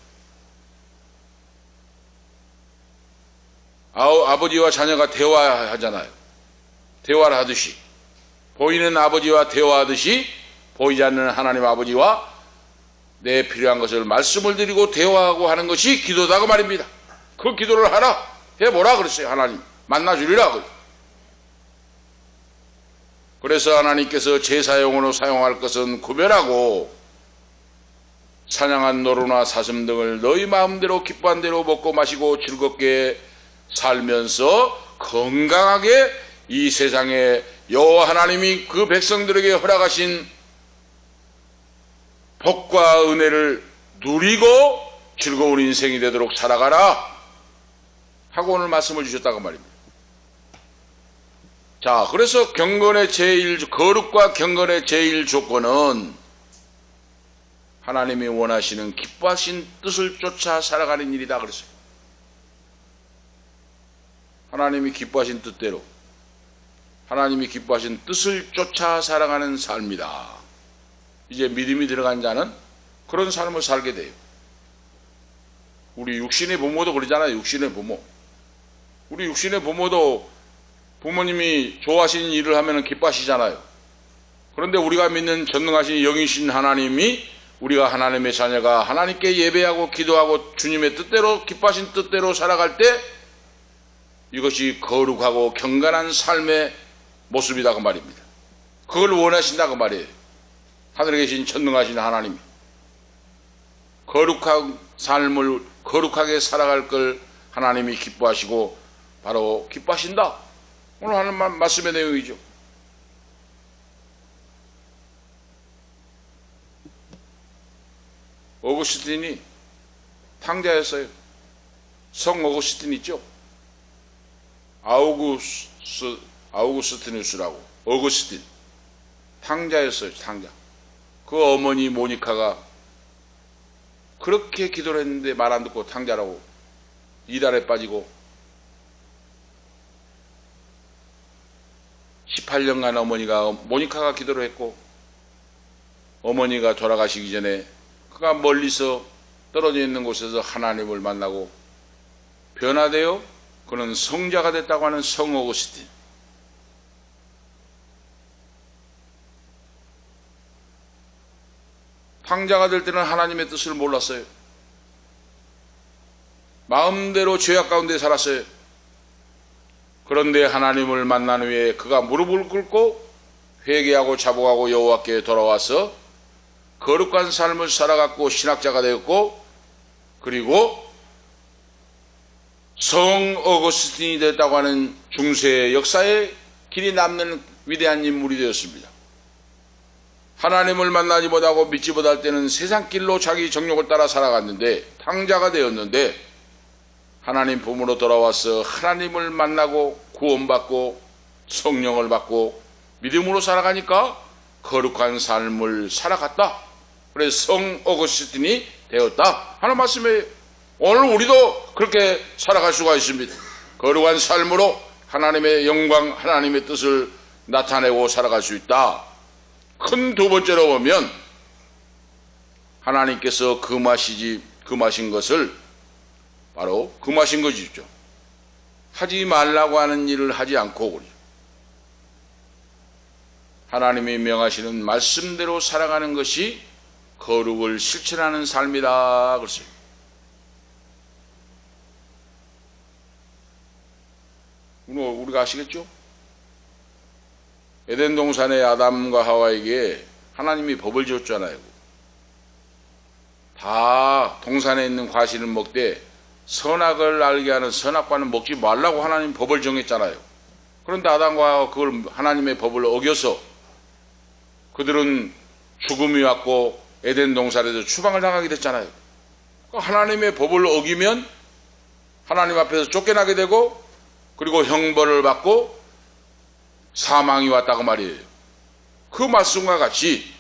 Speaker 1: 아버지와 자녀가 대화하잖아요. 대화를 하듯이 보이는 아버지와 대화하듯이 보이지 않는 하나님 아버지와 내 필요한 것을 말씀을 드리고 대화하고 하는 것이 기도다 그 말입니다. 그 기도를 하라 해보라 그랬어요. 하나님 만나주리라. 그래서 하나님께서 제사용으로 사용할 것은 구별하고 사냥한 노루나 사슴 등을 너희 마음대로 기뻐한 대로 먹고 마시고 즐겁게 살면서 건강하게 이 세상에 여호와 하나님이 그 백성들에게 허락하신 복과 은혜를 누리고 즐거운 인생이 되도록 살아가라 하고 오늘 말씀을 주셨다고 말입니다. 자, 그래서 거룩과 경건의 제일 조건은 하나님이 원하시는 기뻐하신 뜻을 쫓아 살아가는 일이다 그랬어요. 하나님이 기뻐하신 뜻대로 하나님이 기뻐하신 뜻을 쫓아 살아가는 삶이다. 이제 믿음이 들어간 자는 그런 삶을 살게 돼요. 우리 육신의 부모도 그러잖아요. 육신의 부모. 우리 육신의 부모도 부모님이 좋아하시는 일을 하면 기뻐하시잖아요. 그런데 우리가 믿는 전능하신 영이신 하나님이 우리가 하나님의 자녀가 하나님께 예배하고 기도하고 주님의 뜻대로 기뻐하신 뜻대로 살아갈 때 이것이 거룩하고 경건한 삶의 모습이다 그 말입니다. 그걸 원하신다 그 말이에요. 하늘에 계신 전능하신 하나님이 거룩한 삶을 거룩하게 살아갈 걸 하나님이 기뻐하시고 바로 기뻐하신다. 오늘 하는 말씀의 내용이죠. 어거스틴이 탕자였어요. 성 어거스틴 있죠? 아우구스티누스라고 어거스틴 탕자였어요. 탕자. 그 어머니 모니카가 그렇게 기도를 했는데 말 안 듣고 탕자라고 이달에 빠지고 18년간 모니카가 기도를 했고 어머니가 돌아가시기 전에 그가 멀리서 떨어져 있는 곳에서 하나님을 만나고 변화되어 그는 성자가 됐다고 하는 성 어거스틴. 탕자가 될 때는 하나님의 뜻을 몰랐어요. 마음대로 죄악 가운데 살았어요. 그런데 하나님을 만난 후에 그가 무릎을 꿇고 회개하고 자복하고 여호와께 돌아와서 거룩한 삶을 살아갔고 신학자가 되었고 그리고 성 어거스틴이 됐다고 하는 중세 역사에 길이 남는 위대한 인물이 되었습니다. 하나님을 만나지 못하고 믿지 못할 때는 세상 길로 자기 정욕을 따라 살아갔는데 탕자가 되었는데 하나님 품으로 돌아와서 하나님을 만나고 구원받고 성령을 받고 믿음으로 살아가니까 거룩한 삶을 살아갔다. 그래서 성 어거스틴이 되었다 하는 말씀이에요. 오늘 우리도 그렇게 살아갈 수가 있습니다. 거룩한 삶으로 하나님의 영광, 하나님의 뜻을 나타내고 살아갈 수 있다. 큰 두 번째로 보면 하나님께서 금하신 것을 바로 금하신 것이죠. 하지 말라고 하는 일을 하지 않고 하나님이 명하시는 말씀대로 살아가는 것이 거룩을 실천하는 삶이다 그랬어요. 우리가 아시겠죠? 에덴 동산의 아담과 하와에게 하나님이 법을 줬잖아요. 다 동산에 있는 과실을 먹되 선악을 알게 하는 선악과는 먹지 말라고 하나님 법을 정했잖아요. 그런데 아담과 하와가 그걸 하나님의 법을 어겨서 그들은 죽음이 왔고 에덴 동산에서 추방을 당하게 됐잖아요. 하나님의 법을 어기면 하나님 앞에서 쫓겨나게 되고 그리고 형벌을 받고 사망이 왔다고 말이에요. 그 말씀과 같이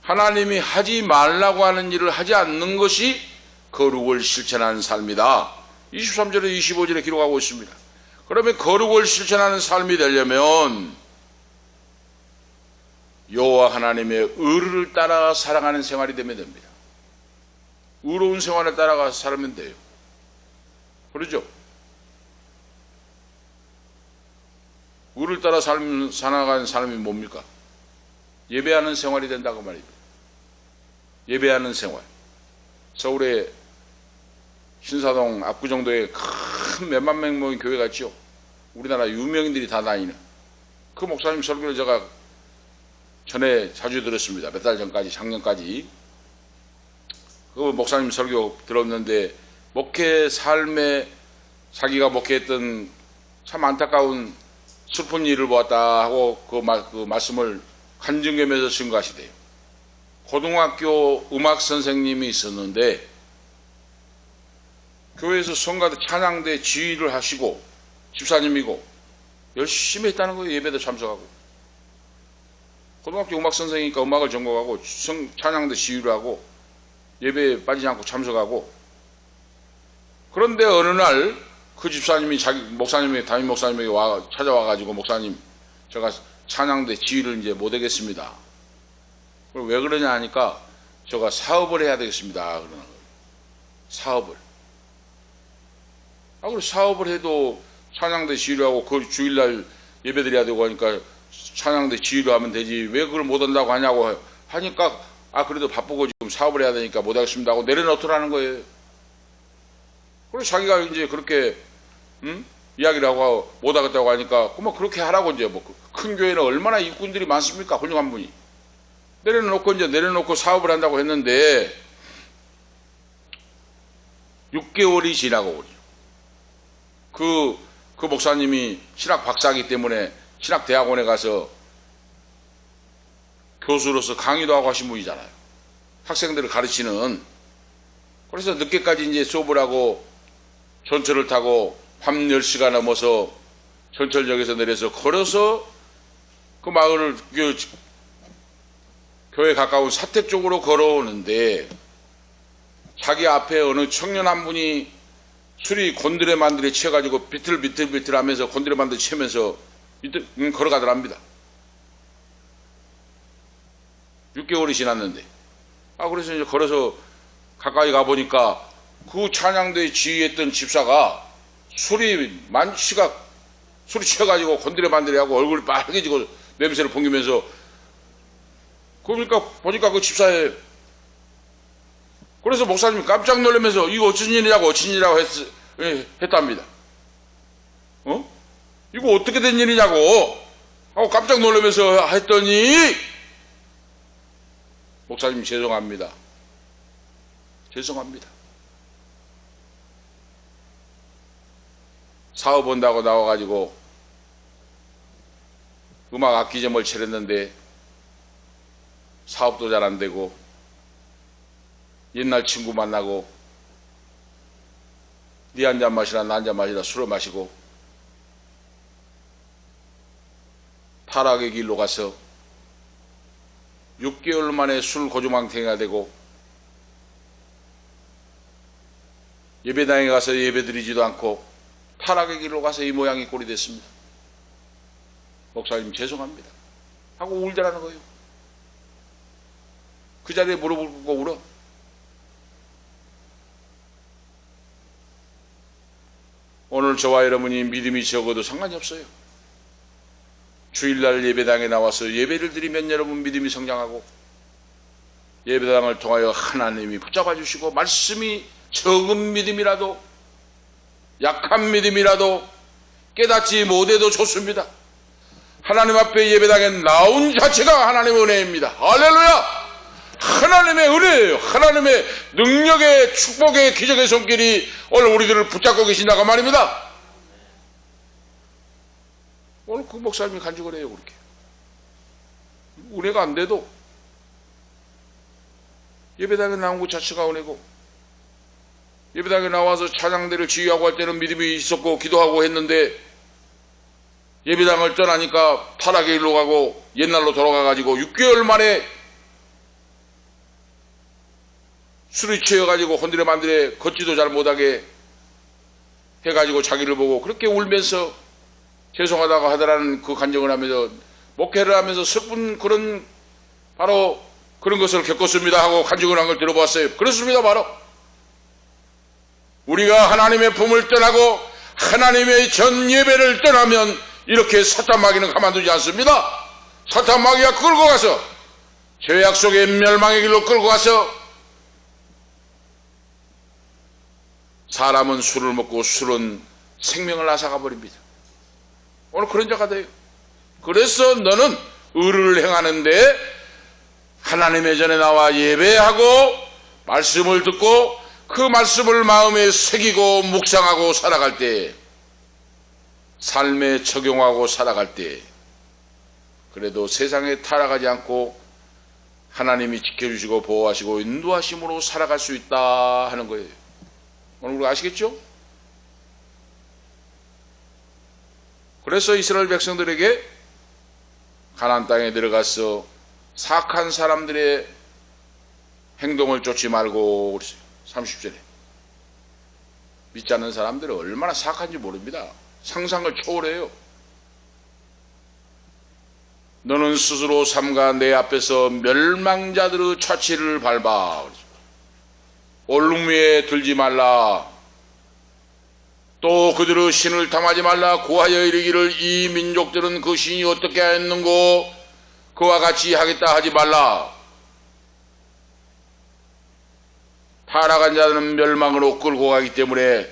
Speaker 1: 하나님이 하지 말라고 하는 일을 하지 않는 것이 거룩을 실천하는 삶이다. 23절에 25절에 기록하고 있습니다. 그러면 거룩을 실천하는 삶이 되려면 여호와 하나님의 의를 따라 살아가는 생활이 되면 됩니다. 의로운 생활을 따라가 살면 돼요. 그러죠? 의를 따라 살아가는 삶이 뭡니까? 예배하는 생활이 된다고 말입니다. 예배하는 생활. 서울의 신사동 압구정도에 큰 몇만 명 모인 교회가 있죠. 우리나라 유명인들이 다 다니는 그 목사님 설교를 제가 전에 자주 들었습니다. 몇 달 전까지, 작년까지. 그 목사님 설교 들었는데 목회 삶에 자기가 목회했던 참 안타까운 슬픈 일을 보았다 하고 그 말씀을 간증하면서 증거하시대요. 고등학교 음악 선생님이 있었는데 교회에서 성가대 찬양대 지휘를 하시고 집사님이고 열심히 했다는 거예요. 예배도 참석하고. 고등학교 음악 선생이니까 음악을 전공하고 찬양대 지휘를 하고 예배에 빠지지 않고 참석하고. 그런데 어느 날 그 집사님이 담임 목사님에게 찾아와가지고 목사님 제가 찬양대 지휘를 이제 못하겠습니다. 왜 그러냐 하니까 제가 사업을 해야 되겠습니다. 그러는 거예요. 사업을. 그래 사업을 해도 찬양대 지휘를 하고 그 주일날 예배 드려야 되고 하니까 찬양대 지휘를 하면 되지 왜 그걸 못한다고 하냐고 하니까 그래도 바쁘고 지금 사업을 해야 되니까 못하겠습니다 하고 내려놓더라는 거예요. 그래서 자기가 이제 그렇게 이야기를 하고 못하겠다고 하니까 그만 그렇게 하라고 이제 뭐 큰 교회는 얼마나 일꾼들이 많습니까? 훌륭한 분이. 내려놓고 사업을 한다고 했는데 6개월이 지나고 그 목사님이 신학 박사이기 때문에 신학대학원에 가서 교수로서 강의도 하고 하신 분이잖아요. 학생들을 가르치는. 그래서 늦게까지 이제 수업을 하고 전철을 타고 밤 10시가 넘어서 전철역에서 내려서 걸어서 그 마을을 교회 가까운 사택 쪽으로 걸어오는데 자기 앞에 어느 청년 한 분이 술이 곤드레 만드레 취해가지고 비틀비틀 하면서 곤드레 만드레 취하면서 걸어가더랍니다. 6개월이 지났는데. 그래서 이제 걸어서 가까이 가보니까 그 찬양대에 지휘했던 집사가 술이 취해가지고 곤드레 만드레 하고 얼굴이 빨개지고 냄새를 풍기면서 보니까 그 집사에 그래서 목사님이 깜짝 놀라면서 이거 어쩐 일이냐고 했답니다. 이거 어떻게 된 일이냐고 하고 깜짝 놀라면서 했더니 목사님 죄송합니다. 사업 온다고 나와가지고 음악 악기점을 차렸는데 사업도 잘 안되고 옛날 친구 만나고 네 한 잔 마시라 나 한 잔 마시라 술을 마시고 타락의 길로 가서 6개월 만에 술 고주망태가 되고 예배당에 가서 예배드리지도 않고 타락의 길로 가서 이 모양이 꼴이 됐습니다. 목사님 죄송합니다 하고 울더라는 거예요. 그 자리에 무릎을 꿇고 울어. 오늘 저와 여러분이 믿음이 적어도 상관이 없어요. 주일날 예배당에 나와서 예배를 드리면 여러분 믿음이 성장하고 예배당을 통하여 하나님이 붙잡아 주시고 말씀이 적은 믿음이라도 약한 믿음이라도 깨닫지 못해도 좋습니다. 하나님 앞에 예배당에 나온 자체가 하나님의 은혜입니다. 할렐루야! 하나님의 은혜예요. 하나님의 능력의 축복의 기적의 손길이 오늘 우리들을 붙잡고 계신다고 말입니다. 오늘 그 목사님이 간증을 해요. 그렇게 은혜가 안 돼도 예배당에 나온 것 자체가 은혜고 예배당에 나와서 찬양대를 지휘하고 할 때는 믿음이 있었고 기도하고 했는데 예배당을 떠나니까 타락의 일로 가고 옛날로 돌아가가지고 6개월 만에 술이 취해가지고 혼드레 만드레 걷지도 잘 못하게 해가지고 자기를 보고 그렇게 울면서 죄송하다고 하더라는 그 간증을 하면서 목회를 하면서 슬픈 그런 바로 그런 것을 겪었습니다 하고 간증을 한 걸 들어봤어요. 그렇습니다. 바로 우리가 하나님의 품을 떠나고 하나님의 전 예배를 떠나면 이렇게 사탄 마귀는 가만두지 않습니다. 사탄 마귀가 끌고 가서 죄악 속의 멸망의 길로 끌고 가서 사람은 술을 먹고 술은 생명을 앗아가 버립니다. 오늘 그런 자가 돼요. 그래서 너는 의를 행하는데 하나님의 전에 나와 예배하고 말씀을 듣고 그 말씀을 마음에 새기고 묵상하고 살아갈 때, 삶에 적용하고 살아갈 때 그래도 세상에 타락하지 않고 하나님이 지켜주시고 보호하시고 인도하심으로 살아갈 수 있다 하는 거예요. 오늘 우리가 아시겠죠? 그래서 이스라엘 백성들에게 가나안 땅에 들어가서 사악한 사람들의 행동을 쫓지 말고 그랬어요. 30절에 믿지 않는 사람들은 얼마나 사악한지 모릅니다. 상상을 초월해요. 너는 스스로 삼가 내 앞에서 멸망자들의 차치를 밟아. 올무에 들지 말라. 또 그들의 신을 탐하지 말라. 구하여 이르기를 이 민족들은 그 신이 어떻게 하였는고 그와 같이 하겠다 하지 말라. 타락한 자들은 멸망으로 끌고 가기 때문에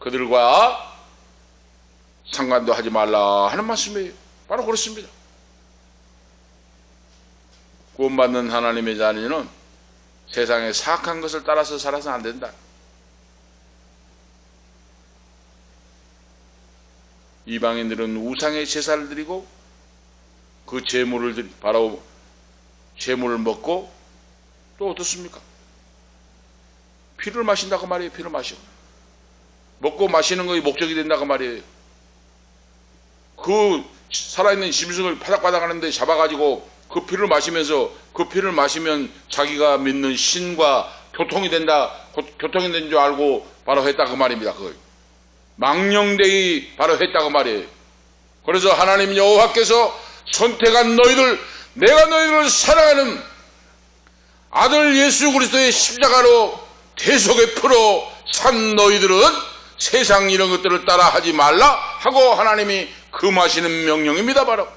Speaker 1: 그들과 상관도 하지 말라 하는 말씀이에요. 바로 그렇습니다. 구원받는 하나님의 자녀는 세상에 사악한 것을 따라서 살아서 안 된다. 이방인들은 우상의 제사를 드리고 그 제물을 바로 제물을 먹고 또 어떻습니까? 피를 마신다고 말이에요. 피를 마시고 먹고 마시는 것이 목적이 된다고 말이에요. 그 살아있는 짐승을 파닥파닥 하는데 잡아가지고 그 피를 마시면서 그 피를 마시면 자기가 믿는 신과 교통이 된다, 교통이 된 줄 알고 바로 했다 그 말입니다. 그걸 망령되이 바로 했다고 말이에요. 그래서 하나님 여호와께서 선택한 너희들, 내가 너희들을 사랑하는 아들 예수 그리스도의 십자가로 대속에 풀어 산 너희들은 세상 이런 것들을 따라 하지 말라 하고 하나님이 금하시는 명령입니다. 바로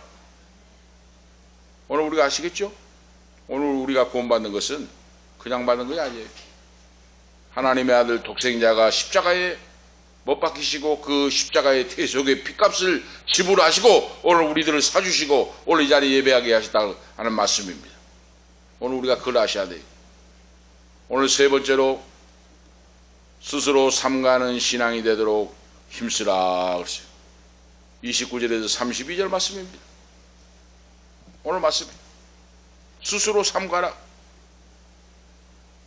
Speaker 1: 오늘 우리가 아시겠죠? 오늘 우리가 구원받는 것은 그냥 받는 것이 아니에요. 하나님의 아들 독생자가 십자가에 못 박히시고 그 십자가의 대속의 핏값을 지불하시고 오늘 우리들을 사주시고 오늘 이 자리에 예배하게 하셨다 하는 말씀입니다. 오늘 우리가 그걸 아셔야 돼요. 오늘 세 번째로 스스로 삼가는 신앙이 되도록 힘쓰라 그랬어요. 29절에서 32절 말씀입니다. 오늘 말씀 스스로 삼가라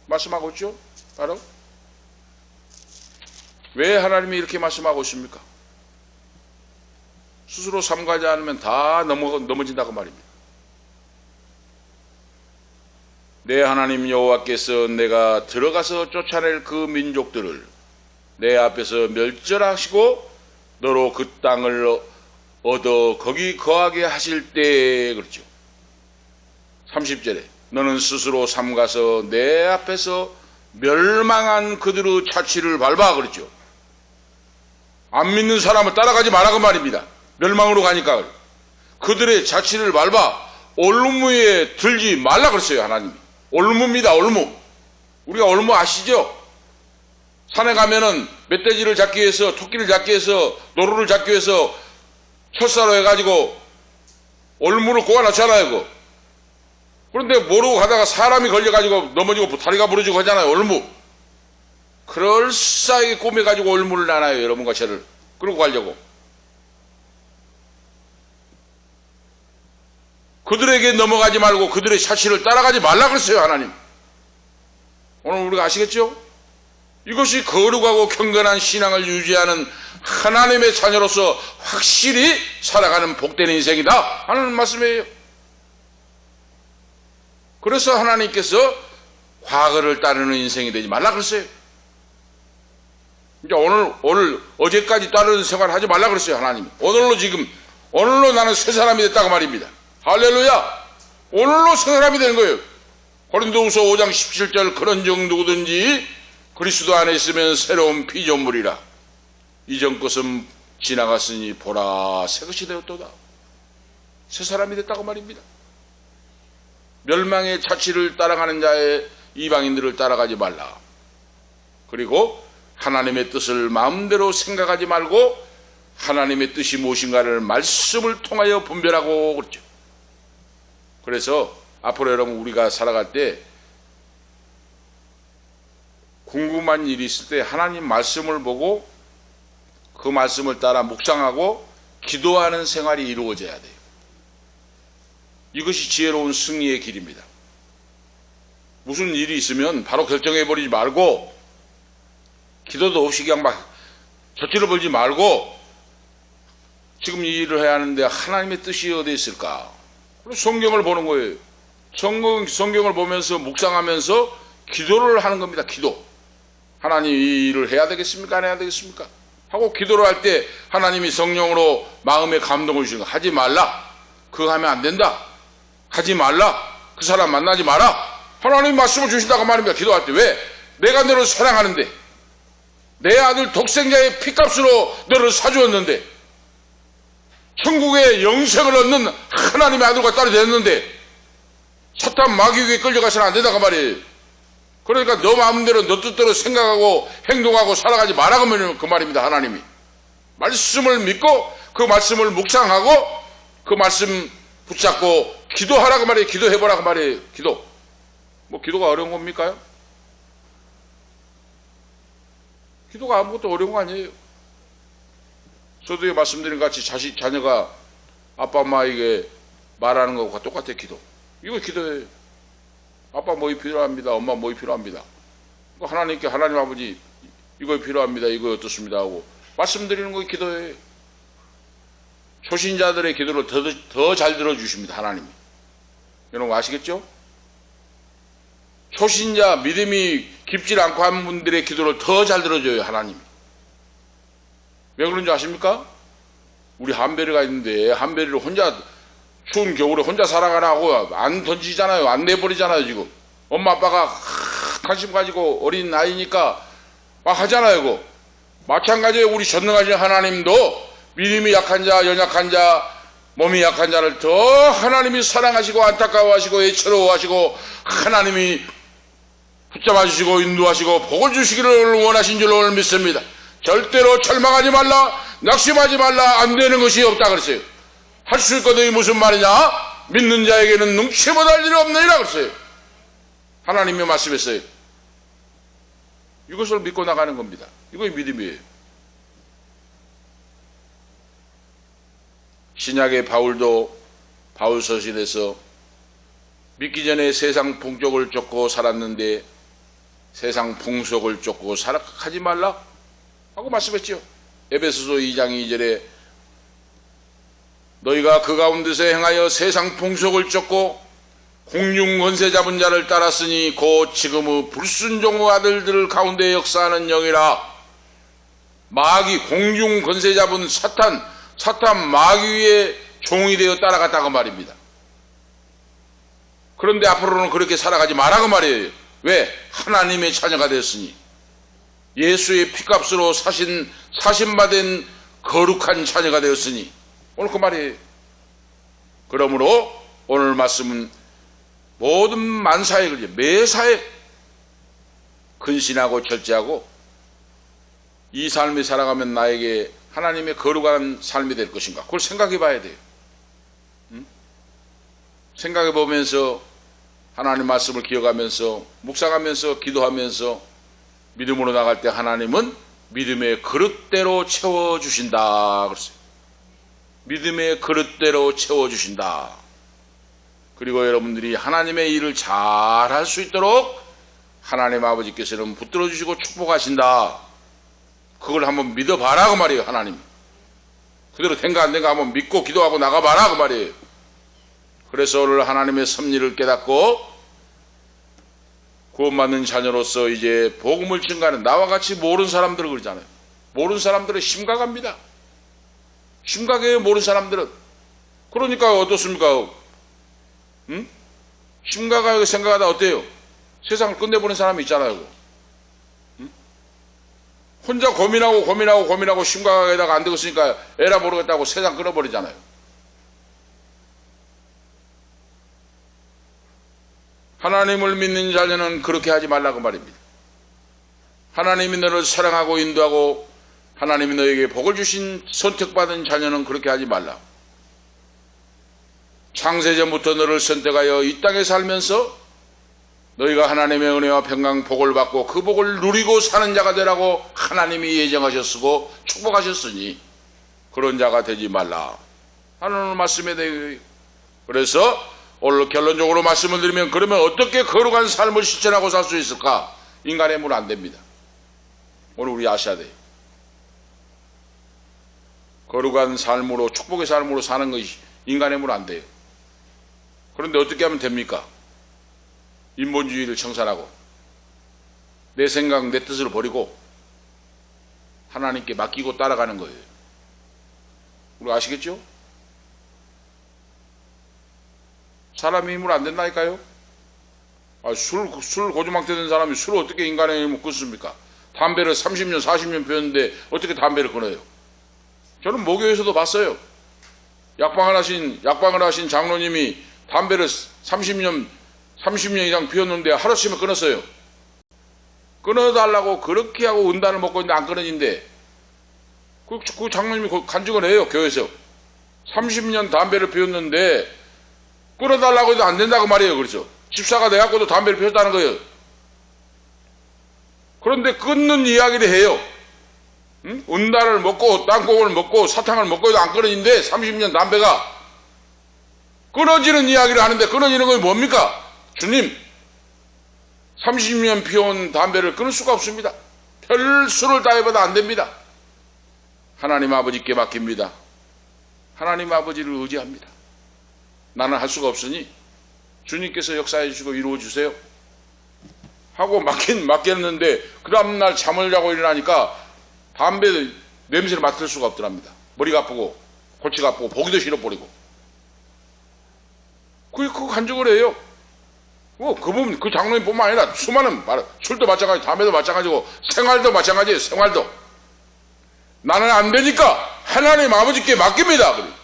Speaker 1: 말씀하고 있죠. 바로 왜 하나님이 이렇게 말씀하고 있습니까? 스스로 삼가지 않으면 다 넘어진다고 말입니다. 내 하나님 여호와께서 내가 들어가서 쫓아낼 그 민족들을 내 앞에서 멸절하시고 너로 그 땅을 얻어 거기 거하게 하실 때 그렇죠. 30절에 너는 스스로 삼가서 내 앞에서 멸망한 그들의 차치를 밟아 그렇죠. 안 믿는 사람을 따라가지 말라고 말입니다. 멸망으로 가니까 그들의 자치를 밟아 올무에 들지 말라 그랬어요. 하나님이 올무입니다. 올무. 우리가 올무 아시죠? 산에 가면은 멧돼지를 잡기 위해서 토끼를 잡기 위해서 노루를 잡기 위해서 철사로 해가지고 올무를 고아놓잖아요. 그거. 그런데 모르고 가다가 사람이 걸려가지고 넘어지고 다리가 부러지고 하잖아요. 올무. 그럴싸하게 꼬매가지고 올무를 나눠요. 여러분과 저를 끌고 가려고. 그들에게 넘어가지 말고 그들의 차치를 따라가지 말라 그랬어요. 하나님. 오늘 우리가 아시겠죠? 이것이 거룩하고 경건한 신앙을 유지하는 하나님의 자녀로서 확실히 살아가는 복된 인생이다 하는 말씀이에요. 그래서 하나님께서 과거를 따르는 인생이 되지 말라 그랬어요. 이제 오늘 어제까지 따르는 생활 하지 말라 그랬어요. 하나님이. 오늘로 나는 새 사람이 됐다고 말입니다. 할렐루야. 오늘로 새 사람이 되는 거예요. 고린도후서 5장 17절 그런즉 누구든지 그리스도 안에 있으면 새로운 피조물이라. 이전 것은 지나갔으니 보라 새 것이 되었도다. 새 사람이 됐다고 말입니다. 멸망의 자취를 따라가는 자의 이방인들을 따라가지 말라. 그리고 하나님의 뜻을 마음대로 생각하지 말고 하나님의 뜻이 무엇인가를 말씀을 통하여 분별하고 그렇죠. 그래서 앞으로 여러분 우리가 살아갈 때 궁금한 일이 있을 때 하나님 말씀을 보고 그 말씀을 따라 묵상하고 기도하는 생활이 이루어져야 돼요. 이것이 지혜로운 승리의 길입니다. 무슨 일이 있으면 바로 결정해버리지 말고 기도도 없이 그냥 막 저질러 벌지 말고 지금 이 일을 해야 하는데 하나님의 뜻이 어디에 있을까? 성경을 보는 거예요. 성경을 보면서 묵상하면서 기도를 하는 겁니다. 기도. 하나님 이 일을 해야 되겠습니까? 안 해야 되겠습니까? 하고 기도를 할 때 하나님이 성령으로 마음에 감동을 주시는 거. 하지 말라. 그거 하면 안 된다. 하지 말라. 그 사람 만나지 마라. 하나님이 말씀을 주신다고 말입니다. 기도할 때. 왜? 내가 너를 사랑하는데 내 아들 독생자의 피값으로 너를 사주었는데 천국의 영생을 얻는 하나님의 아들과 딸이 됐는데 사탄 마귀에게 끌려가서는 안 된다고 말이에요. 그러니까 너 마음대로 너 뜻대로 생각하고 행동하고 살아가지 말라고 그 말입니다. 하나님이 말씀을 믿고 그 말씀을 묵상하고 그 말씀 붙잡고 기도하라고 말이에요. 기도해보라고 말이에요. 기도. 뭐 기도가 어려운 겁니까? 기도가 아무것도 어려운 거 아니에요. 서두에 말씀드린 같이 자녀가 아빠 엄마에게 말하는 것과 똑같아. 기도. 이거 기도예요. 아빠 뭐이 필요합니다. 엄마 뭐이 필요합니다. 하나님께 하나님 아버지 이거 필요합니다. 이거 어떻습니다 하고 말씀드리는 거 기도예요. 초신자들의 기도를 더 잘 들어주십니다. 하나님이. 여러분 아시겠죠? 초신자 믿음이 깊지 않고 한 분들의 기도를 더 잘 들어줘요. 하나님이. 왜 그런 줄 아십니까? 우리 한별이가 있는데 한별이를 혼자 추운 겨울에 혼자 살아가라고 안 던지잖아요. 안 내버리잖아요. 지금 엄마 아빠가 관심 가지고 어린 아이니까 막 하잖아요. 그거. 마찬가지로 우리 전능하신 하나님도 믿음이 약한 자, 연약한 자, 몸이 약한 자를 더 하나님이 사랑하시고 안타까워하시고 애처로워하시고 하나님이 붙잡아 주시고 인도하시고 복을 주시기를 원하신 줄로 믿습니다. 절대로 절망하지 말라, 낙심하지 말라, 안 되는 것이 없다 그랬어요. 할 수 있거든요. 무슨 말이냐? 믿는 자에게는 능치 못할 일이 없느니라 그랬어요. 하나님이 말씀했어요. 이것을 믿고 나가는 겁니다. 이것이 믿음이에요. 신약의 바울도 바울 서신에서 믿기 전에 세상 풍속을 쫓고 살았는데 세상 풍속을 쫓고 살아가지 말라 하고 말씀했죠. 에베소서 2장 2절에 너희가 그 가운데서 행하여 세상 풍속을 쫓고 공중 권세 잡은 자를 따랐으니 곧 지금의 불순종의 아들들 가운데 역사하는 영이라. 마귀 공중 권세 잡은 사탄 마귀의 종이 되어 따라갔다고 말입니다. 그런데 앞으로는 그렇게 살아가지 말라고 말이에요. 왜? 하나님의 자녀가 되었으니 예수의 피값으로 사신받은 거룩한 자녀가 되었으니 오늘 그 말이에요. 그러므로 오늘 말씀은 모든 만사에 매사에 근신하고 절제하고 이 삶이 살아가면 나에게 하나님의 거룩한 삶이 될 것인가 그걸 생각해 봐야 돼요. 생각해 보면서 하나님 말씀을 기억하면서 묵상하면서 기도하면서 믿음으로 나갈 때 하나님은 믿음의 그릇대로 채워주신다 그랬어요. 믿음의 그릇대로 채워주신다. 그리고 여러분들이 하나님의 일을 잘 할 수 있도록 하나님 아버지께서는 붙들어 주시고 축복하신다. 그걸 한번 믿어봐라 그 말이에요. 하나님 그대로 된가 안 된가 한번 믿고 기도하고 나가봐라 그 말이에요. 그래서 오늘 하나님의 섭리를 깨닫고 구원받는 자녀로서 이제 복음을 증가하는 나와 같이 모르는 사람들을 그러잖아요. 모르는 사람들은 심각합니다. 심각해요, 모르는 사람들은. 그러니까 어떻습니까? 응? 심각하게 생각하다 어때요? 세상을 끝내보는 사람이 있잖아요. 응? 혼자 고민하고 심각하게다가 안 되겠으니까 에라 모르겠다고 세상 끊어버리잖아요. 하나님을 믿는 자녀는 그렇게 하지 말라고 말입니다. 하나님이 너를 사랑하고 인도하고 하나님이 너에게 복을 주신 선택받은 자녀는 그렇게 하지 말라. 창세전부터 너를 선택하여 이 땅에 살면서 너희가 하나님의 은혜와 평강 복을 받고 그 복을 누리고 사는 자가 되라고 하나님이 예정하셨고 축복하셨으니 그런 자가 되지 말라 하는 말씀에 대해. 그래서 오늘 결론적으로 말씀을 드리면, 그러면 어떻게 거룩한 삶을 실천하고 살 수 있을까? 인간의 힘으로 안 됩니다. 오늘 우리 아셔야 돼요. 거룩한 삶으로, 축복의 삶으로 사는 것이 인간의 힘으로 안 돼요. 그런데 어떻게 하면 됩니까? 인본주의를 청산하고 내 생각, 내 뜻을 버리고 하나님께 맡기고 따라가는 거예요. 우리 아시겠죠? 사람의 힘으로 안 된다니까요. 술 고주망태 된 사람이 술을 어떻게 인간의 힘으로 끊습니까? 담배를 30년, 40년 피웠는데 어떻게 담배를 끊어요? 저는 모교에서도 봤어요. 약방을 하신 장로님이 담배를 30년 이상 피웠는데 하루씩만 끊었어요. 끊어달라고 그렇게 하고 은단을 먹고 있는데 안 끊어진대. 그 장로님이 간증을 해요, 교회에서. 30년 담배를 피웠는데 끊어달라고 해도 안 된다고 말이에요. 그렇죠? 집사가 돼갖고도 담배를 피웠다는 거예요. 그런데 끊는 이야기를 해요. 응? 은단을 먹고 땅콩을 먹고 사탕을 먹고 해도 안 끊어진대. 30년 담배가. 끊어지는 이야기를 하는데 끊어지는 건 뭡니까? 주님, 30년 피워온 담배를 끊을 수가 없습니다. 별 수를 다해봐도 안 됩니다. 하나님 아버지께 맡깁니다. 하나님 아버지를 의지합니다. 나는 할 수가 없으니 주님께서 역사해 주시고 이루어 주세요 하고 맡겼는데 그 다음날 잠을 자고 일어나니까 담배 냄새를 맡을 수가 없더랍니다. 머리가 아프고 골치가 아프고 보기도 싫어버리고. 그거 간증을 해요. 그분, 그 장로님뿐만 아니라 수많은, 술도 마찬가지, 담배도 마찬가지고 생활도 마찬가지예요. 생활도. 나는 안 되니까 하나님 아버지께 맡깁니다.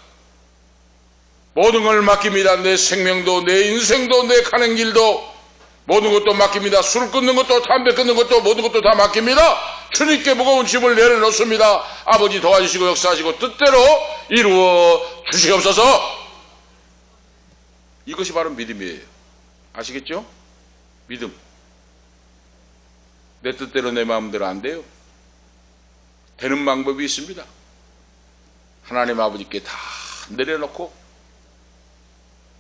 Speaker 1: 모든 걸 맡깁니다. 내 생명도, 내 인생도, 내 가는 길도 모든 것도 맡깁니다. 술 끊는 것도, 담배 끊는 것도, 모든 것도 다 맡깁니다. 주님께 무거운 짐을 내려놓습니다. 아버지 도와주시고 역사하시고 뜻대로 이루어 주시옵소서. 이것이 바로 믿음이에요. 아시겠죠? 믿음. 내 뜻대로 내 마음대로 안 돼요. 되는 방법이 있습니다. 하나님 아버지께 다 내려놓고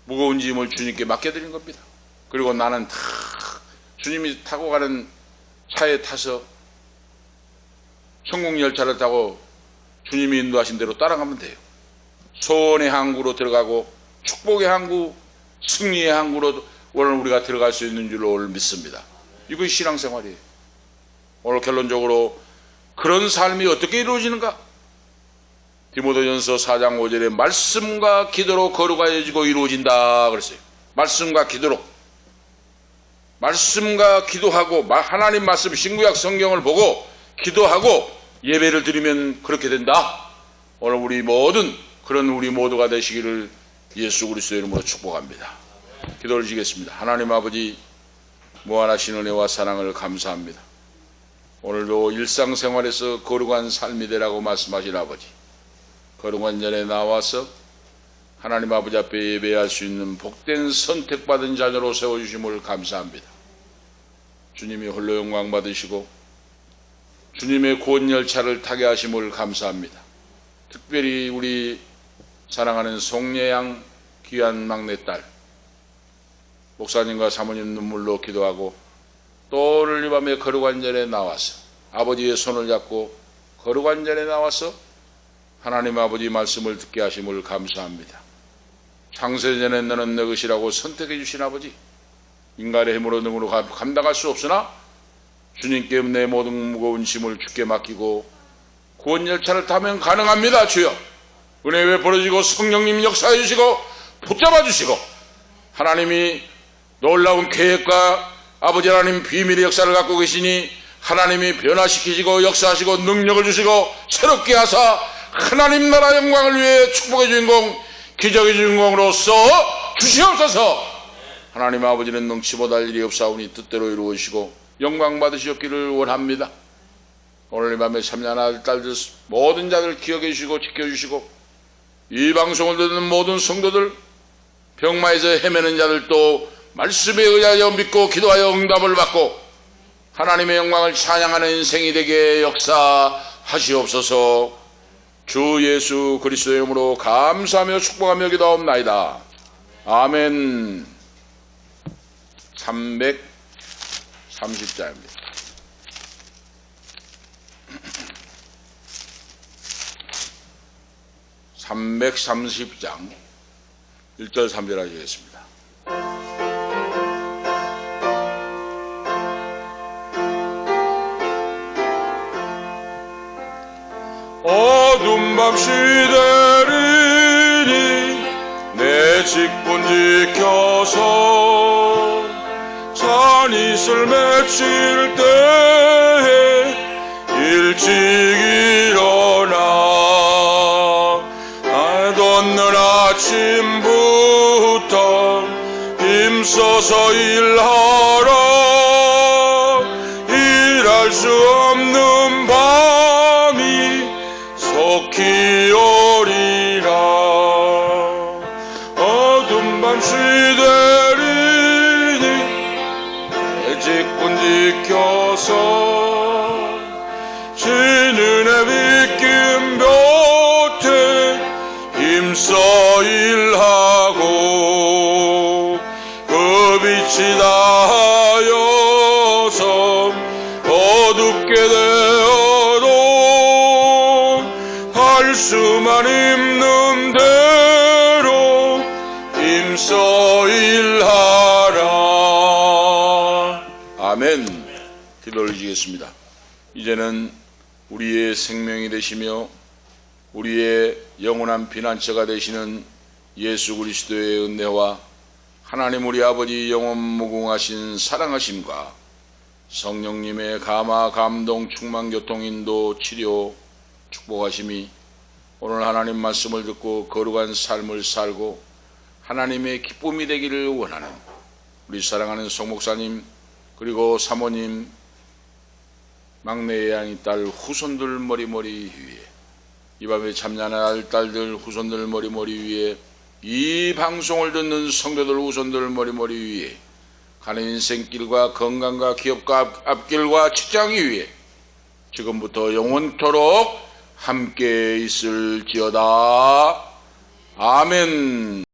Speaker 1: 무거운 짐을 주님께 맡겨드린 겁니다. 그리고 나는 다 주님이 타고 가는 차에 타서 천국열차를 타고 주님이 인도하신 대로 따라가면 돼요. 소원의 항구로 들어가고 축복의 항구, 승리의 항구로 오늘 우리가 들어갈 수 있는 줄로 오늘 믿습니다. 이것이 신앙생활이에요. 오늘 결론적으로 그런 삶이 어떻게 이루어지는가? 디모데전서 4장 5절에 말씀과 기도로 거룩하여지고 이루어진다 그랬어요. 말씀과 기도로. 말씀과 기도하고 하나님 말씀 신구약 성경을 보고 기도하고 예배를 드리면 그렇게 된다. 오늘 우리 모든 그런 우리 모두가 되시기를 예수 그리스도의 이름으로 축복합니다. 기도를 드리겠습니다. 하나님 아버지, 무한하신 은혜와 사랑을 감사합니다. 오늘도 일상생활에서 거룩한 삶이 되라고 말씀하신 아버지, 거룩한 전에 나와서 하나님 아버지 앞에 예배할 수 있는 복된 선택받은 자녀로 세워주심을 감사합니다. 주님이 홀로 영광 받으시고 주님의 구원 열차를 타게 하심을 감사합니다. 특별히 우리 사랑하는 송예양 귀한 막내딸 목사님과 사모님 눈물로 기도하고 또 오늘 이 밤에 거룩한 전에 나와서 아버지의 손을 잡고 거룩한 전에 나와서 하나님 아버지 말씀을 듣게 하심을 감사합니다. 창세전에 너는 내 것이라고 선택해 주신 아버지, 인간의 힘으로 능으로 감당할 수 없으나 주님께 내 모든 무거운 짐을 주께 맡기고 구원 열차를 타면 가능합니다. 주여, 은혜에 벌어지고 성령님 역사해 주시고 붙잡아 주시고 하나님이 놀라운 계획과 아버지 하나님 비밀의 역사를 갖고 계시니 하나님이 변화시키시고 역사하시고 능력을 주시고 새롭게 하사 하나님 나라 영광을 위해 축복의 주인공, 기적의 주인공으로서 주시옵소서. 하나님 아버지는 능치 못할 일이 없사오니 뜻대로 이루어지시고 영광 받으시옵기를 원합니다. 오늘 이 밤에 참여한 아들 딸들 모든 자들 기억해 주시고 지켜주시고 이 방송을 듣는 모든 성도들, 병마에서 헤매는 자들도 말씀에 의하여 믿고 기도하여 응답을 받고 하나님의 영광을 찬양하는 인생이 되게 역사하시옵소서. 주 예수 그리스도의 이름으로 감사하며 축복하며 기도하옵나이다. 아멘. 330자입니다. (330장) 1절 3절 하시겠습니다. 어둠 밤 시대리니 내 직분 지켜서 산이슬 맺힐 때에 일찍 일어나 돋는 아침부터 힘써서 일하라. 일할 수 없는 밤이 속히 오리라. 어둠 밤 시대리니 내 직분 지켜서 진은의 비낀 볕에 힘써 일하고 그 빛이 닿아여서 어둡게 되어도 할 수만 있는 대로 힘써 일하라. 아멘. 기도 올리시겠습니다. 이제는 우리의 생명이 되시며 우리의 영원한 피난처가 되시는 예수 그리스도의 은혜와 하나님 우리 아버지 영원 무궁하신 사랑하심과 성령님의 감화 감동 충만 교통 인도 치료 축복하심이 오늘 하나님 말씀을 듣고 거룩한 삶을 살고 하나님의 기쁨이 되기를 원하는 우리 사랑하는 송 목사님 그리고 사모님 막내 예양이 딸 후손들 머리머리 위에 이 밤에 참여하는 아들 딸들 후손들 머리머리 위에 이 방송을 듣는 성도들 후손들 머리머리 위에 가는 인생길과 건강과 기업과 앞길과 직장이 위에 지금부터 영원토록 함께 있을지어다. 아멘.